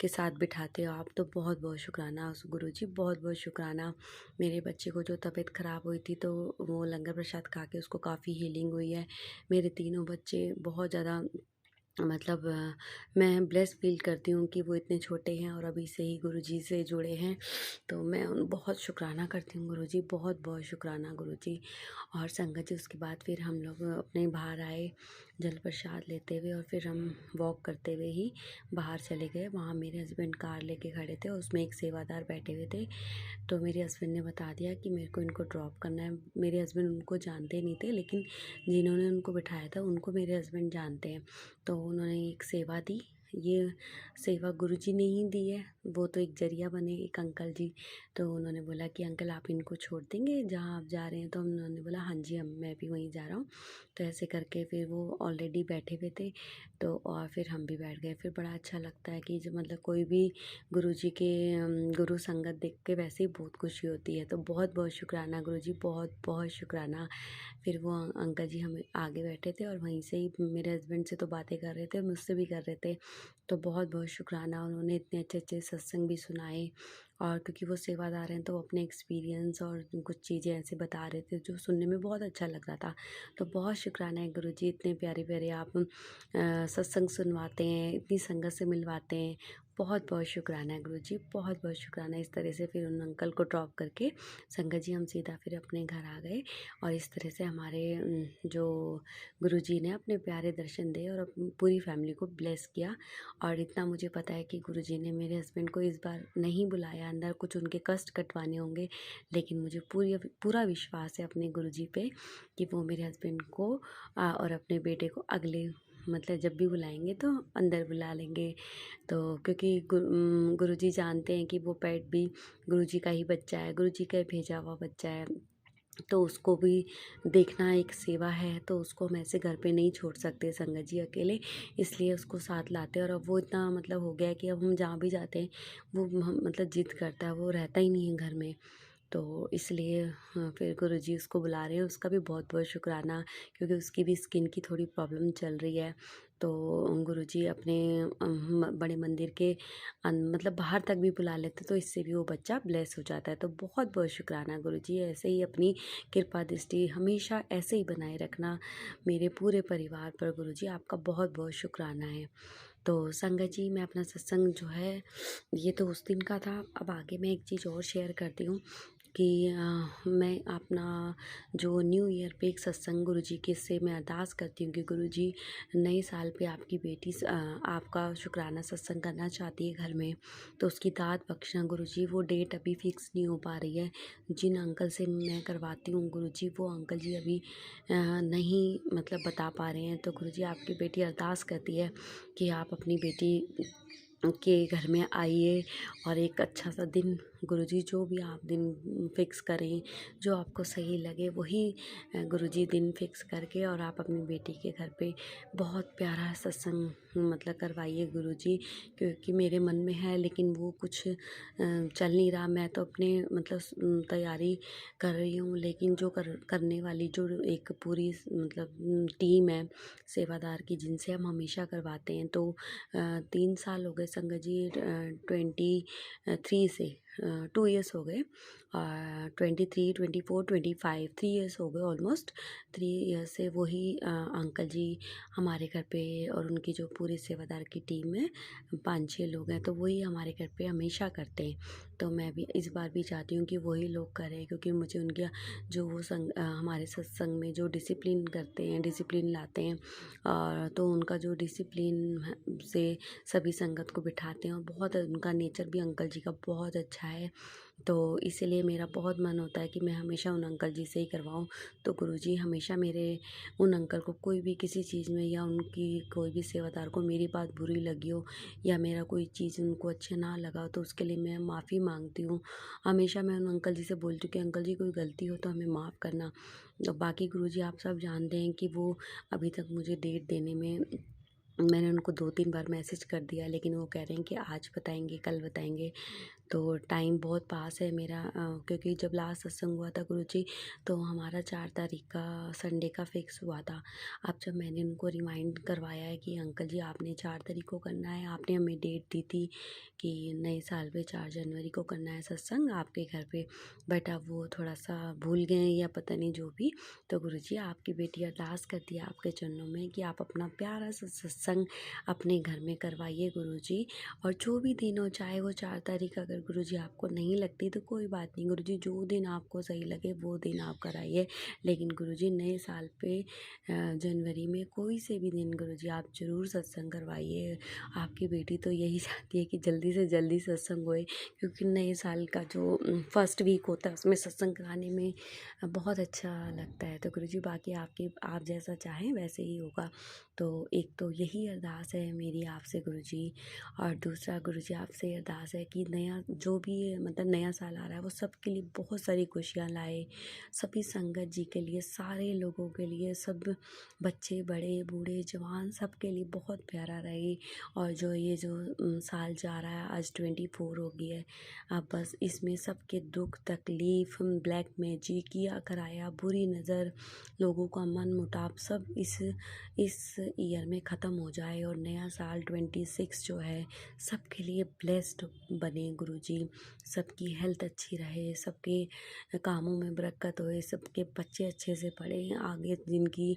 के साथ बिठाते हो आप, तो बहुत बहुत शुक्राना उस गुरुजी, बहुत बहुत शुक्राना। मेरे बच्चे को जो तबीयत ख़राब हुई थी तो वो लंगर प्रसाद खा के उसको काफ़ी हीलिंग हुई है। मेरे तीनों बच्चे बहुत ज़्यादा मतलब मैं ब्लेस फील करती हूँ कि वो इतने छोटे हैं और अभी से ही गुरुजी से जुड़े हैं। तो मैं उन बहुत शुक्राना करती हूँ गुरुजी, बहुत बहुत शुक्राना गुरुजी। और संगत जी उसके बाद फिर हम लोग अपने बाहर आए जल प्रसाद लेते हुए और फिर हम वॉक करते हुए ही बाहर चले गए। वहाँ मेरे हस्बैंड कार लेके खड़े थे, उसमें एक सेवादार बैठे हुए थे। तो मेरे हस्बैंड ने बता दिया कि मेरे को इनको ड्रॉप करना है। मेरे हस्बैंड उनको जानते नहीं थे, लेकिन जिन्होंने उनको बिठाया था उनको मेरे हस्बैंड जानते हैं। तो उन्होंने एक सेवा दी, ये सेवा गुरुजी ने ही दी है, वो तो एक जरिया बने एक अंकल जी। तो उन्होंने बोला कि अंकल आप इनको छोड़ देंगे जहाँ आप जा रहे हैं, तो उन्होंने बोला हाँ जी मैं भी वहीं जा रहा हूँ। तो ऐसे करके फिर वो ऑलरेडी बैठे हुए थे, तो और फिर हम भी बैठ गए। फिर बड़ा अच्छा लगता है कि जो मतलब कोई भी गुरुजी के गुरु संगत देख के वैसे ही बहुत खुशी होती है। तो बहुत बहुत शुक्राना गुरुजी, बहुत बहुत शुक्राना। फिर वो अंकल जी हमें आगे बैठे थे और वहीं से ही मेरे हस्बैंड से तो बातें कर रहे थे, मुझसे भी कर रहे थे। तो बहुत बहुत शुक्राना, उन्होंने इतने अच्छे अच्छे सत्संग भी सुनाए। और क्योंकि वो सेवादार हैं तो वो अपने एक्सपीरियंस और कुछ चीज़ें ऐसे बता रहे थे जो सुनने में बहुत अच्छा लग रहा था। तो बहुत शुक्राना है गुरुजी, इतने प्यारे प्यारे आप सत्संग सुनवाते हैं, इतनी संगत से मिलवाते हैं। बहुत बहुत शुक्राना है गुरुजी, बहुत बहुत शुक्राना। इस तरह से फिर उन अंकल को ड्रॉप करके संगत जी हम सीधा फिर अपने घर आ गए। और इस तरह से हमारे जो गुरुजी ने अपने प्यारे दर्शन दिए और अपनी पूरी फैमिली को ब्लेस किया। और इतना मुझे पता है कि गुरुजी ने मेरे हस्बैंड को इस बार नहीं बुलाया अंदर, कुछ उनके कष्ट कटवाने होंगे, लेकिन मुझे पूरा विश्वास है अपने गुरुजी पे कि वो मेरे हस्बैंड को और अपने बेटे को अगले मतलब जब भी बुलाएंगे तो अंदर बुला लेंगे। तो क्योंकि गुरुजी जानते हैं कि वो पेट भी गुरुजी का ही बच्चा है, गुरुजी का ही भेजा हुआ बच्चा है, तो उसको भी देखना एक सेवा है। तो उसको हम ऐसे घर पे नहीं छोड़ सकते संगत जी अकेले, इसलिए उसको साथ लाते हैं। और अब वो इतना मतलब हो गया है कि अब हम जहाँ भी जाते हैं वो हम मतलब जिद करता है, वो रहता ही नहीं है घर में। तो इसलिए फिर गुरुजी उसको बुला रहे हैं। उसका भी बहुत बहुत शुक्राना, क्योंकि उसकी भी स्किन की थोड़ी प्रॉब्लम चल रही है। तो गुरुजी अपने बड़े मंदिर के मतलब बाहर तक भी बुला लेते, तो इससे भी वो बच्चा ब्लेस हो जाता है। तो बहुत बहुत शुक्राना गुरुजी, ऐसे ही अपनी कृपा दृष्टि हमेशा ऐसे ही बनाए रखना मेरे पूरे परिवार पर। गुरुजी आपका बहुत बहुत शुक्राना है। तो संगत जी, मैं अपना सत्संग जो है ये तो उस दिन का था। अब आगे मैं एक चीज़ और शेयर करती हूँ कि मैं अपना जो न्यू ईयर पे एक सत्संग गुरुजी के से मैं अरदास करती हूँ कि गुरुजी नए साल पे आपकी बेटी आपका शुक्राना सत्संग करना चाहती है घर में, तो उसकी दाद बख्शना गुरुजी। वो डेट अभी फिक्स नहीं हो पा रही है। जिन अंकल से मैं करवाती हूँ गुरुजी, वो अंकल जी अभी नहीं मतलब बता पा रहे हैं। तो गुरुजी आपकी बेटी अरदास करती है कि आप अपनी बेटी के घर में आइए और एक अच्छा सा दिन गुरुजी जो भी आप दिन फिक्स करें, जो आपको सही लगे वही गुरुजी दिन फिक्स करके और आप अपनी बेटी के घर पे बहुत प्यारा सत्संग मतलब करवाइए गुरुजी। क्योंकि मेरे मन में है लेकिन वो कुछ चल नहीं रहा। मैं तो अपने मतलब तैयारी कर रही हूँ, लेकिन जो करने वाली जो एक पूरी मतलब टीम है सेवादार की, जिनसे हम हमेशा करवाते हैं, तो 3 साल हो गए संगत जी, 23 से 2 इयर्स हो गए। 23, 24, 25 3 इयर्स हो गए ऑलमोस्ट। 3 इयर्स से वही अंकल जी हमारे घर पे, और उनकी जो पूरी सेवादार की टीम है 5-6 लोग हैं, तो वही हमारे घर पे हमेशा करते हैं। तो मैं भी इस बार भी चाहती हूँ कि वही लोग करें, क्योंकि मुझे उनका जो वो हमारे सत्संग में जो डिसिप्लिन करते हैं, डिसिप्लिन लाते हैं, और तो उनका जो डिसिप्लिन से सभी संगत को बिठाते हैं, और बहुत उनका नेचर भी अंकल जी का बहुत अच्छा है। तो इसीलिए मेरा बहुत मन होता है कि मैं हमेशा उन अंकल जी से ही करवाऊँ। तो गुरुजी हमेशा मेरे उन अंकल को कोई भी किसी चीज़ में, या उनकी कोई भी सेवादार को मेरी बात बुरी लगी हो, या मेरा कोई चीज़ उनको अच्छा ना लगा हो, तो उसके लिए मैं माफ़ी मांगती हूँ। हमेशा मैं उन अंकल जी से बोलती हूँ कि अंकल जी कोई गलती हो तो हमें माफ़ करना। तो बाकी गुरुजी आप सब जानते हैं कि वो अभी तक मुझे डेट देने में, मैंने उनको 2-3 बार मैसेज कर दिया, लेकिन वो कह रहे हैं कि आज बताएंगे, कल बताएंगे। तो टाइम बहुत पास है मेरा, क्योंकि जब लास्ट सत्संग हुआ था गुरुजी, तो हमारा 4 तारीख का संडे का फिक्स हुआ था। अब जब मैंने उनको रिमाइंड करवाया है कि अंकल जी आपने 4 तारीख को करना है, आपने हमें डेट दी थी कि नए साल पे 4 जनवरी को करना है सत्संग आपके घर पे, बट अब वो थोड़ा सा भूल गए हैं या पता नहीं जो भी। तो गुरुजी आपकी बेटी अरदास करती है आपके चरणों में कि आप अपना प्यारा सा सत्संग अपने घर में करवाइए गुरुजी। और जो भी दिन हो, चाहे वो 4 तारीख अगर गुरुजी आपको नहीं लगती तो कोई बात नहीं गुरुजी, जो दिन आपको सही लगे वो दिन आप कराइए। लेकिन गुरुजी नए साल पे जनवरी में कोई से भी दिन गुरुजी आप ज़रूर सत्संग करवाइए। आपकी बेटी तो यही चाहती है कि जल्दी से जल्दी सत्संग होए, क्योंकि नए साल का जो फर्स्ट वीक होता है उसमें सत्संग कराने में बहुत अच्छा लगता है। तो गुरुजी बाकी आप जैसा चाहें वैसे ही होगा। तो एक तो यही अरदास है मेरी आपसे गुरुजी, और दूसरा गुरुजी आपसे अरदास है कि नया जो भी मतलब नया साल आ रहा है वो सबके लिए बहुत सारी खुशियाँ लाए, सभी संगत जी के लिए, सारे लोगों के लिए, सब बच्चे बड़े बूढ़े जवान सबके लिए बहुत प्यारा रहे। और जो ये जो साल जा रहा है, आज 24 हो गई है, अब बस इसमें सबके दुख तकलीफ़, ब्लैक मैजिक किया कराया, बुरी नज़र, लोगों का मन मुटाव सब इस ईयर में ख़त्म हो जाए, और नया साल 26 जो है सबके लिए ब्लेस्ड बने गुरुजी। सबकी हेल्थ अच्छी रहे, सबके कामों में बरकत होए, सबके बच्चे अच्छे से पढ़ें, आगे जिनकी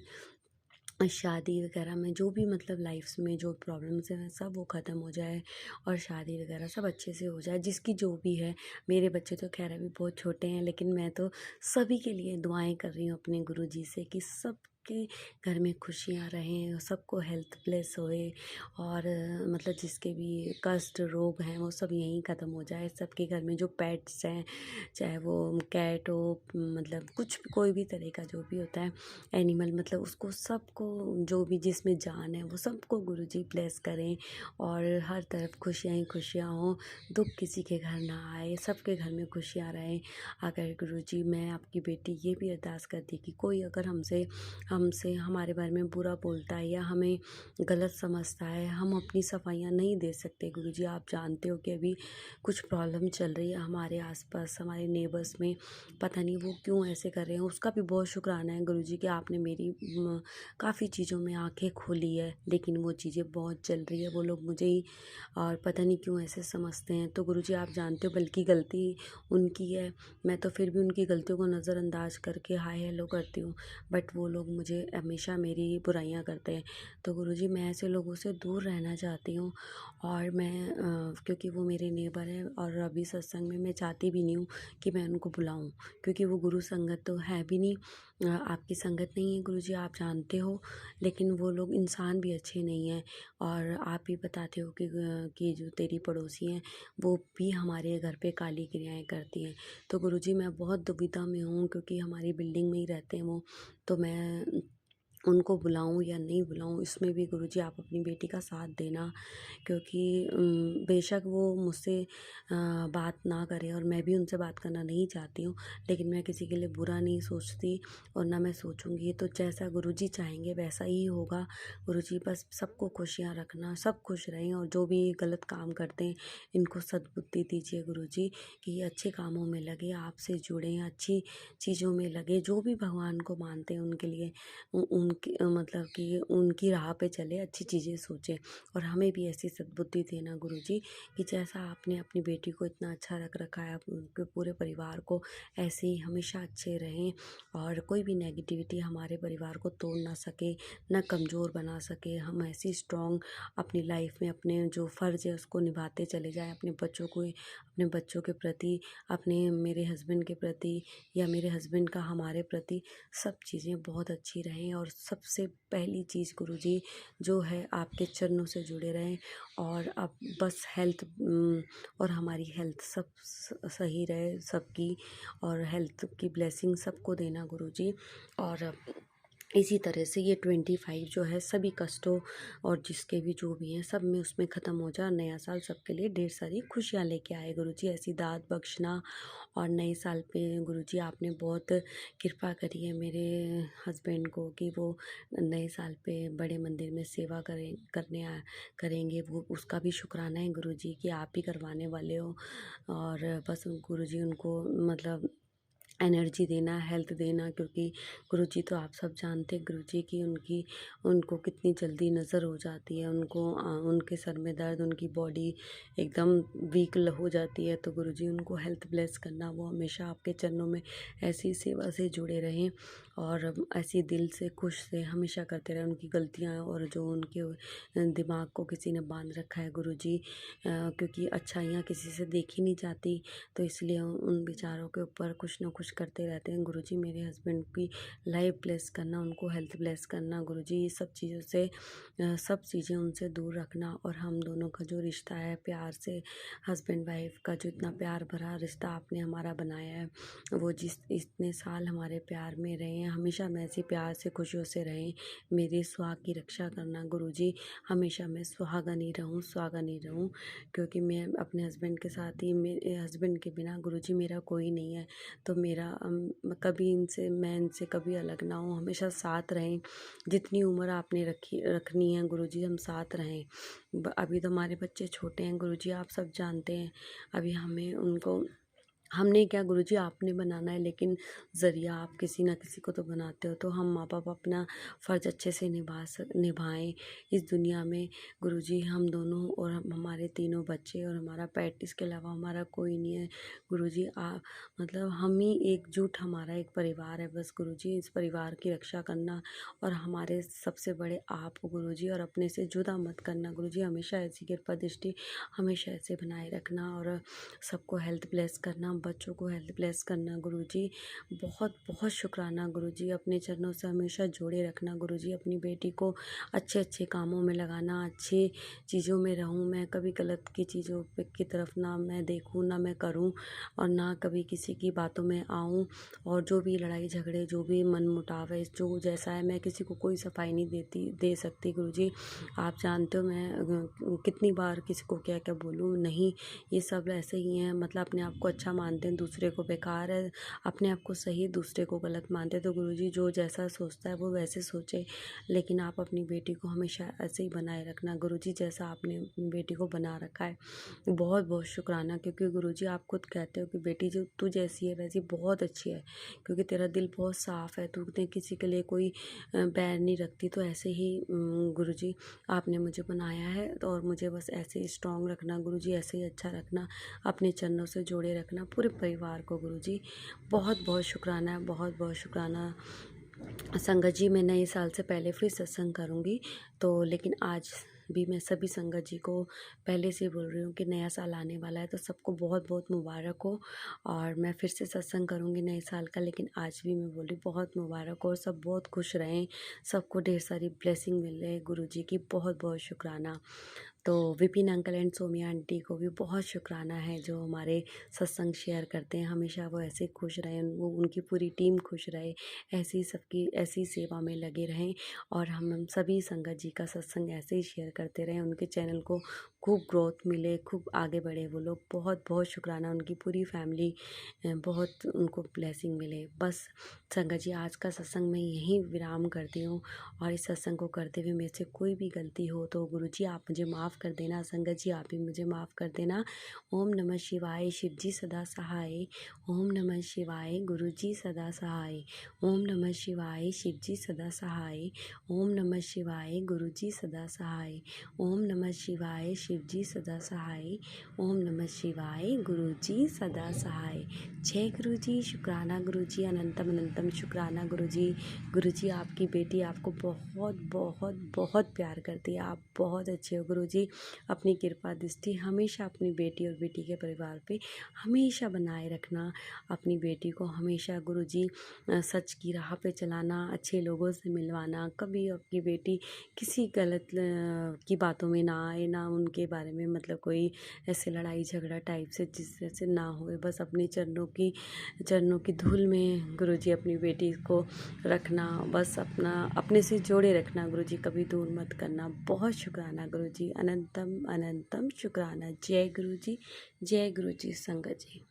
शादी वगैरह में जो भी मतलब लाइफ्स में जो प्रॉब्लम्स हैं सब वो ख़त्म हो जाए, और शादी वगैरह सब अच्छे से हो जाए जिसकी जो भी है। मेरे बच्चे तो खैर अभी बहुत छोटे हैं, लेकिन मैं तो सभी के लिए दुआएं कर रही हूँ अपने गुरुजी से कि सबके घर में खुशियाँ रहें, सबको हेल्थ ब्लेस होए, और मतलब जिसके भी कष्ट रोग हैं वो सब यहीं ख़त्म हो जाए। सबके घर में जो पेट्स हैं, चाहे वो कैट हो, मतलब कुछ कोई भी तरह का जो भी होता है एनिमल, मतलब उसको सबको जो भी जिसमें जान है वो सबको गुरुजी ब्लेस करें, और हर तरफ खुशियाँ ही खुशियाँ हों, दुख किसी के घर ना आए, सबके घर में खुशियाँ रहें। अगर गुरुजी मैं आपकी बेटी ये भी अरदास करती कि कोई अगर हमसे हमसे हमारे बारे में बुरा बोलता है या हमें गलत समझता है, हम अपनी सफाइयाँ नहीं दे सकते गुरुजी। आप जानते हो कि अभी कुछ प्रॉब्लम चल रही है हमारे आसपास, हमारे नेबर्स में, पता नहीं वो क्यों ऐसे कर रहे हैं। उसका भी बहुत शुक्राना है गुरुजी कि आपने मेरी काफ़ी चीज़ों में आंखें खोली है, लेकिन वो चीज़ें बहुत चल रही है, वो लोग मुझे ही और पता नहीं क्यों ऐसे समझते हैं। तो गुरुजी आप जानते हो, बल्कि गलती उनकी है, मैं तो फिर भी उनकी गलतियों को नज़रअंदाज करके हाय हेलो करती हूँ, बट वो लोग मुझे हमेशा मेरी बुराइयाँ करते हैं। तो गुरुजी मैं ऐसे लोगों से दूर रहना चाहती हूँ, और मैं क्योंकि वो मेरे नेबर हैं, और अभी सत्संग में मैं चाहती भी नहीं हूँ कि मैं उनको बुलाऊँ, क्योंकि वो गुरु संगत तो है भी नहीं, आपकी संगत नहीं है गुरुजी, आप जानते हो। लेकिन वो लोग इंसान भी अच्छे नहीं हैं, और आप भी बताते हो कि जो तेरी पड़ोसी हैं वो भी हमारे घर पे काली क्रियाएं करती हैं। तो गुरुजी मैं बहुत दुविधा में हूँ, क्योंकि हमारी बिल्डिंग में ही रहते हैं वो, तो मैं उनको बुलाऊं या नहीं बुलाऊं, इसमें भी गुरुजी आप अपनी बेटी का साथ देना, क्योंकि बेशक वो मुझसे बात ना करें, और मैं भी उनसे बात करना नहीं चाहती हूँ, लेकिन मैं किसी के लिए बुरा नहीं सोचती और ना मैं सोचूंगी। तो जैसा गुरुजी चाहेंगे वैसा ही होगा गुरुजी। बस सबको खुशियाँ रखना, सब खुश रहें, और जो भी गलत काम करते हैं इनको सद्बुद्धि दीजिए गुरुजी, कि ये अच्छे कामों में लगे, आपसे जुड़ें, अच्छी चीज़ों में लगे, जो भी भगवान को मानते हैं उनके लिए उनकी मतलब कि उनकी राह पे चले, अच्छी चीज़ें सोचें। और हमें भी ऐसी सद्बुद्धि देना गुरुजी, कि जैसा आपने अपनी बेटी को इतना अच्छा रख रखा है, आप उनके पूरे परिवार को ऐसे ही हमेशा अच्छे रहें, और कोई भी नेगेटिविटी हमारे परिवार को तोड़ ना सके, ना कमज़ोर बना सके। हम ऐसी स्ट्रॉन्ग अपनी लाइफ में अपने जो फ़र्ज़ है उसको निभाते चले जाएं, अपने बच्चों को, अपने बच्चों के प्रति, अपने मेरे हस्बैंड के प्रति, या मेरे हस्बैंड का हमारे प्रति, सब चीज़ें बहुत अच्छी रहें। और सबसे पहली चीज़ गुरुजी जो है, आपके चरणों से जुड़े रहें, और अब बस हेल्थ और हमारी हेल्थ सब सही रहे सबकी, और हेल्थ की ब्लेसिंग सबको देना गुरुजी। और इसी तरह से ये 25 जो है सभी कष्टों और जिसके भी जो भी हैं सब में उसमें ख़त्म हो जाए, और नया साल सबके लिए ढेर सारी खुशियाँ लेके आए गुरुजी। ऐसी दात बख्शना। और नए साल पे गुरुजी आपने बहुत कृपा करी है मेरे हस्बैंड को, कि वो नए साल पे बड़े मंदिर में सेवा करेंगे, वो उसका भी शुक्राना है गुरुजी कि आप ही करवाने वाले हो। और बस गुरुजी उनको मतलब एनर्जी देना, हेल्थ देना, क्योंकि गुरुजी तो आप सब जानते हैं गुरुजी की उनको कितनी जल्दी नज़र हो जाती है, उनके सर में दर्द, उनकी बॉडी एकदम वीक हो जाती है। तो गुरुजी उनको हेल्थ ब्लेस करना, वो हमेशा आपके चरणों में ऐसी सेवा से जुड़े रहें, और ऐसी दिल से खुश से हमेशा करते रहें। उनकी गलतियाँ और जो उनके दिमाग को किसी ने बांध रखा है गुरुजी, क्योंकि अच्छाइयाँ किसी से देखी नहीं जाती, तो इसलिए उन बेचारों के ऊपर कुछ ना कुछ करते रहते हैं गुरुजी। मेरे हस्बैंड की लाइफ ब्लेस करना, उनको हेल्थ ब्लेस करना गुरुजी, ये सब चीज़ों से सब चीज़ें उनसे दूर रखना। और हम दोनों का जो रिश्ता है प्यार से, हस्बैंड वाइफ का जो इतना प्यार भरा रिश्ता आपने हमारा बनाया है, वो इतने साल हमारे प्यार में रहे हैं, हमेशा मैं ऐसे प्यार से खुशियों से रहें। मेरे सुहाग की रक्षा करना गुरुजी, हमेशा मैं सुहागनी रहूँ, क्योंकि मैं अपने हस्बैंड के साथ ही, मेरे हस्बैंड के बिना गुरुजी मेरा कोई नहीं है। तो कभी मैं इनसे कभी अलग ना हूँ, हमेशा साथ रहें। जितनी उम्र आपने रखनी है गुरुजी, हम साथ रहें। अभी तो हमारे बच्चे छोटे हैं गुरुजी, आप सब जानते हैं। अभी हमने क्या गुरुजी, आपने बनाना है, लेकिन ज़रिया आप किसी ना किसी को तो बनाते हो। तो हम माँ बाप अपना फ़र्ज़ अच्छे से निभाएं इस दुनिया में गुरुजी, हम दोनों और हमारे तीनों बच्चे और हमारा पेट, इसके अलावा हमारा कोई नहीं है गुरुजी। मतलब हम ही एकजुट, हमारा एक परिवार है बस गुरुजी। इस परिवार की रक्षा करना, और हमारे सबसे बड़े आप हो गुरुजी, और अपने से जुदा मत करना गुरुजी। हमेशा ऐसी कृपा दृष्टि हमेशा ऐसे बनाए रखना, और सबको हेल्थ ब्लेस करना, बच्चों को हेल्थ ब्लेस करना गुरुजी। बहुत बहुत शुक्राना गुरुजी, अपने चरणों से हमेशा जोड़े रखना गुरुजी। अपनी बेटी को अच्छे अच्छे कामों में लगाना, अच्छी चीज़ों में रहूं, मैं कभी गलत की चीज़ों की तरफ ना मैं देखूं, ना मैं करूं, और ना कभी किसी की बातों में आऊं। और जो भी लड़ाई झगड़े, जो भी मन मुटाव है, जो जैसा है, मैं किसी को कोई सफाई नहीं दे सकती गुरुजी। आप जानते हो मैं कितनी बार किसी को क्या क्या बोलूं, नहीं, ये सब ऐसे ही हैं, मतलब अपने आप को अच्छा मान मानते हैं दूसरे को बेकार है, अपने आप को सही दूसरे को गलत मानते हैं। तो गुरुजी जो जैसा सोचता है वो वैसे सोचे, लेकिन आप अपनी बेटी को हमेशा ऐसे ही बनाए रखना गुरुजी, जैसा आपने अपनी बेटी को बना रखा है। बहुत बहुत शुक्राना, क्योंकि गुरुजी आप खुद कहते हो कि बेटी जो तू जैसी है वैसी बहुत अच्छी है, क्योंकि तेरा दिल बहुत साफ़ है, तूने किसी के लिए कोई बैर नहीं रखती। तो ऐसे ही गुरुजी आपने मुझे बनाया है, तो और मुझे बस ऐसे ही स्ट्रॉन्ग रखना गुरुजी, ऐसे ही अच्छा रखना, अपने चरणों से जोड़े रखना पूरे परिवार को गुरुजी। बहुत बहुत शुक्राना है, बहुत बहुत शुक्राना। संगत जी, मैं नए साल से पहले फिर सत्संग करूँगी, तो लेकिन आज भी मैं सभी संगत जी को पहले से बोल रही हूँ कि नया साल आने वाला है, तो सबको बहुत बहुत मुबारक हो। और मैं फिर से सत्संग करूँगी नए साल का, लेकिन आज भी मैं बोल रही बहुत मुबारक हो, सब बहुत खुश रहें, सबको ढेर सारी ब्लेसिंग मिले गुरुजी की। बहुत बहुत शुक्राना। तो Vipin uncle and Somiya aunty को भी बहुत शुक्राना है, जो हमारे सत्संग शेयर करते हैं, हमेशा वो ऐसे खुश रहें, वो उनकी पूरी टीम खुश रहे, ऐसी सबकी ऐसी सेवा में लगे रहें, और हम सभी संगत जी का सत्संग ऐसे ही शेयर करते रहें, उनके चैनल को खूब ग्रोथ मिले, खूब आगे बढ़े वो लोग। बहुत बहुत शुक्राना, उनकी पूरी फैमिली बहुत उनको ब्लेसिंग मिले। बस संगत जी, आज का सत्संग मैं यहीं विराम करती हूँ, और इस सत्संग को करते हुए मेरे से कोई भी गलती हो तो गुरुजी आप मुझे माफ़ कर देना, संगत जी आप भी मुझे माफ़ कर देना। ओम नमः शिवाय, शिव जी सदा सहाय। ओम नमः शिवाय, गुरुजी सदा सहाय। ओम नमः शिवाय, शिव जी सदा सहाय। ओम नमः शिवाय, गुरुजी सदा सहाय। ओम नमः शिवाय, शिव जी सदा सहाय। ओम नमः शिवाय, गुरुजी सदा सहाय। जय गुरुजी, शुक्राना गुरुजी, अनंतम अनंतम शुक्राना गुरुजी। गुरुजी आपकी बेटी आपको बहुत बहुत बहुत प्यार करती है, आप बहुत अच्छे हो गुरुजी। अपनी कृपा दृष्टि हमेशा अपनी बेटी और बेटी के परिवार पे हमेशा बनाए रखना। अपनी बेटी को हमेशा गुरुजी सच की राह पे चलाना, अच्छे लोगों से मिलवाना, कभी आपकी बेटी किसी गलत की बातों में ना आए, ना उनके बारे में मतलब कोई ऐसे लड़ाई झगड़ा टाइप से जिससे से ना होए। बस अपने चरणों की धूल में गुरुजी अपनी बेटी को रखना, बस अपने से जोड़े रखना गुरुजी, कभी दूर मत करना। बहुत शुक्राना गुरुजी, अनंतम अनंतम शुक्राना। जय गुरुजी, जय गुरुजी संगत जी।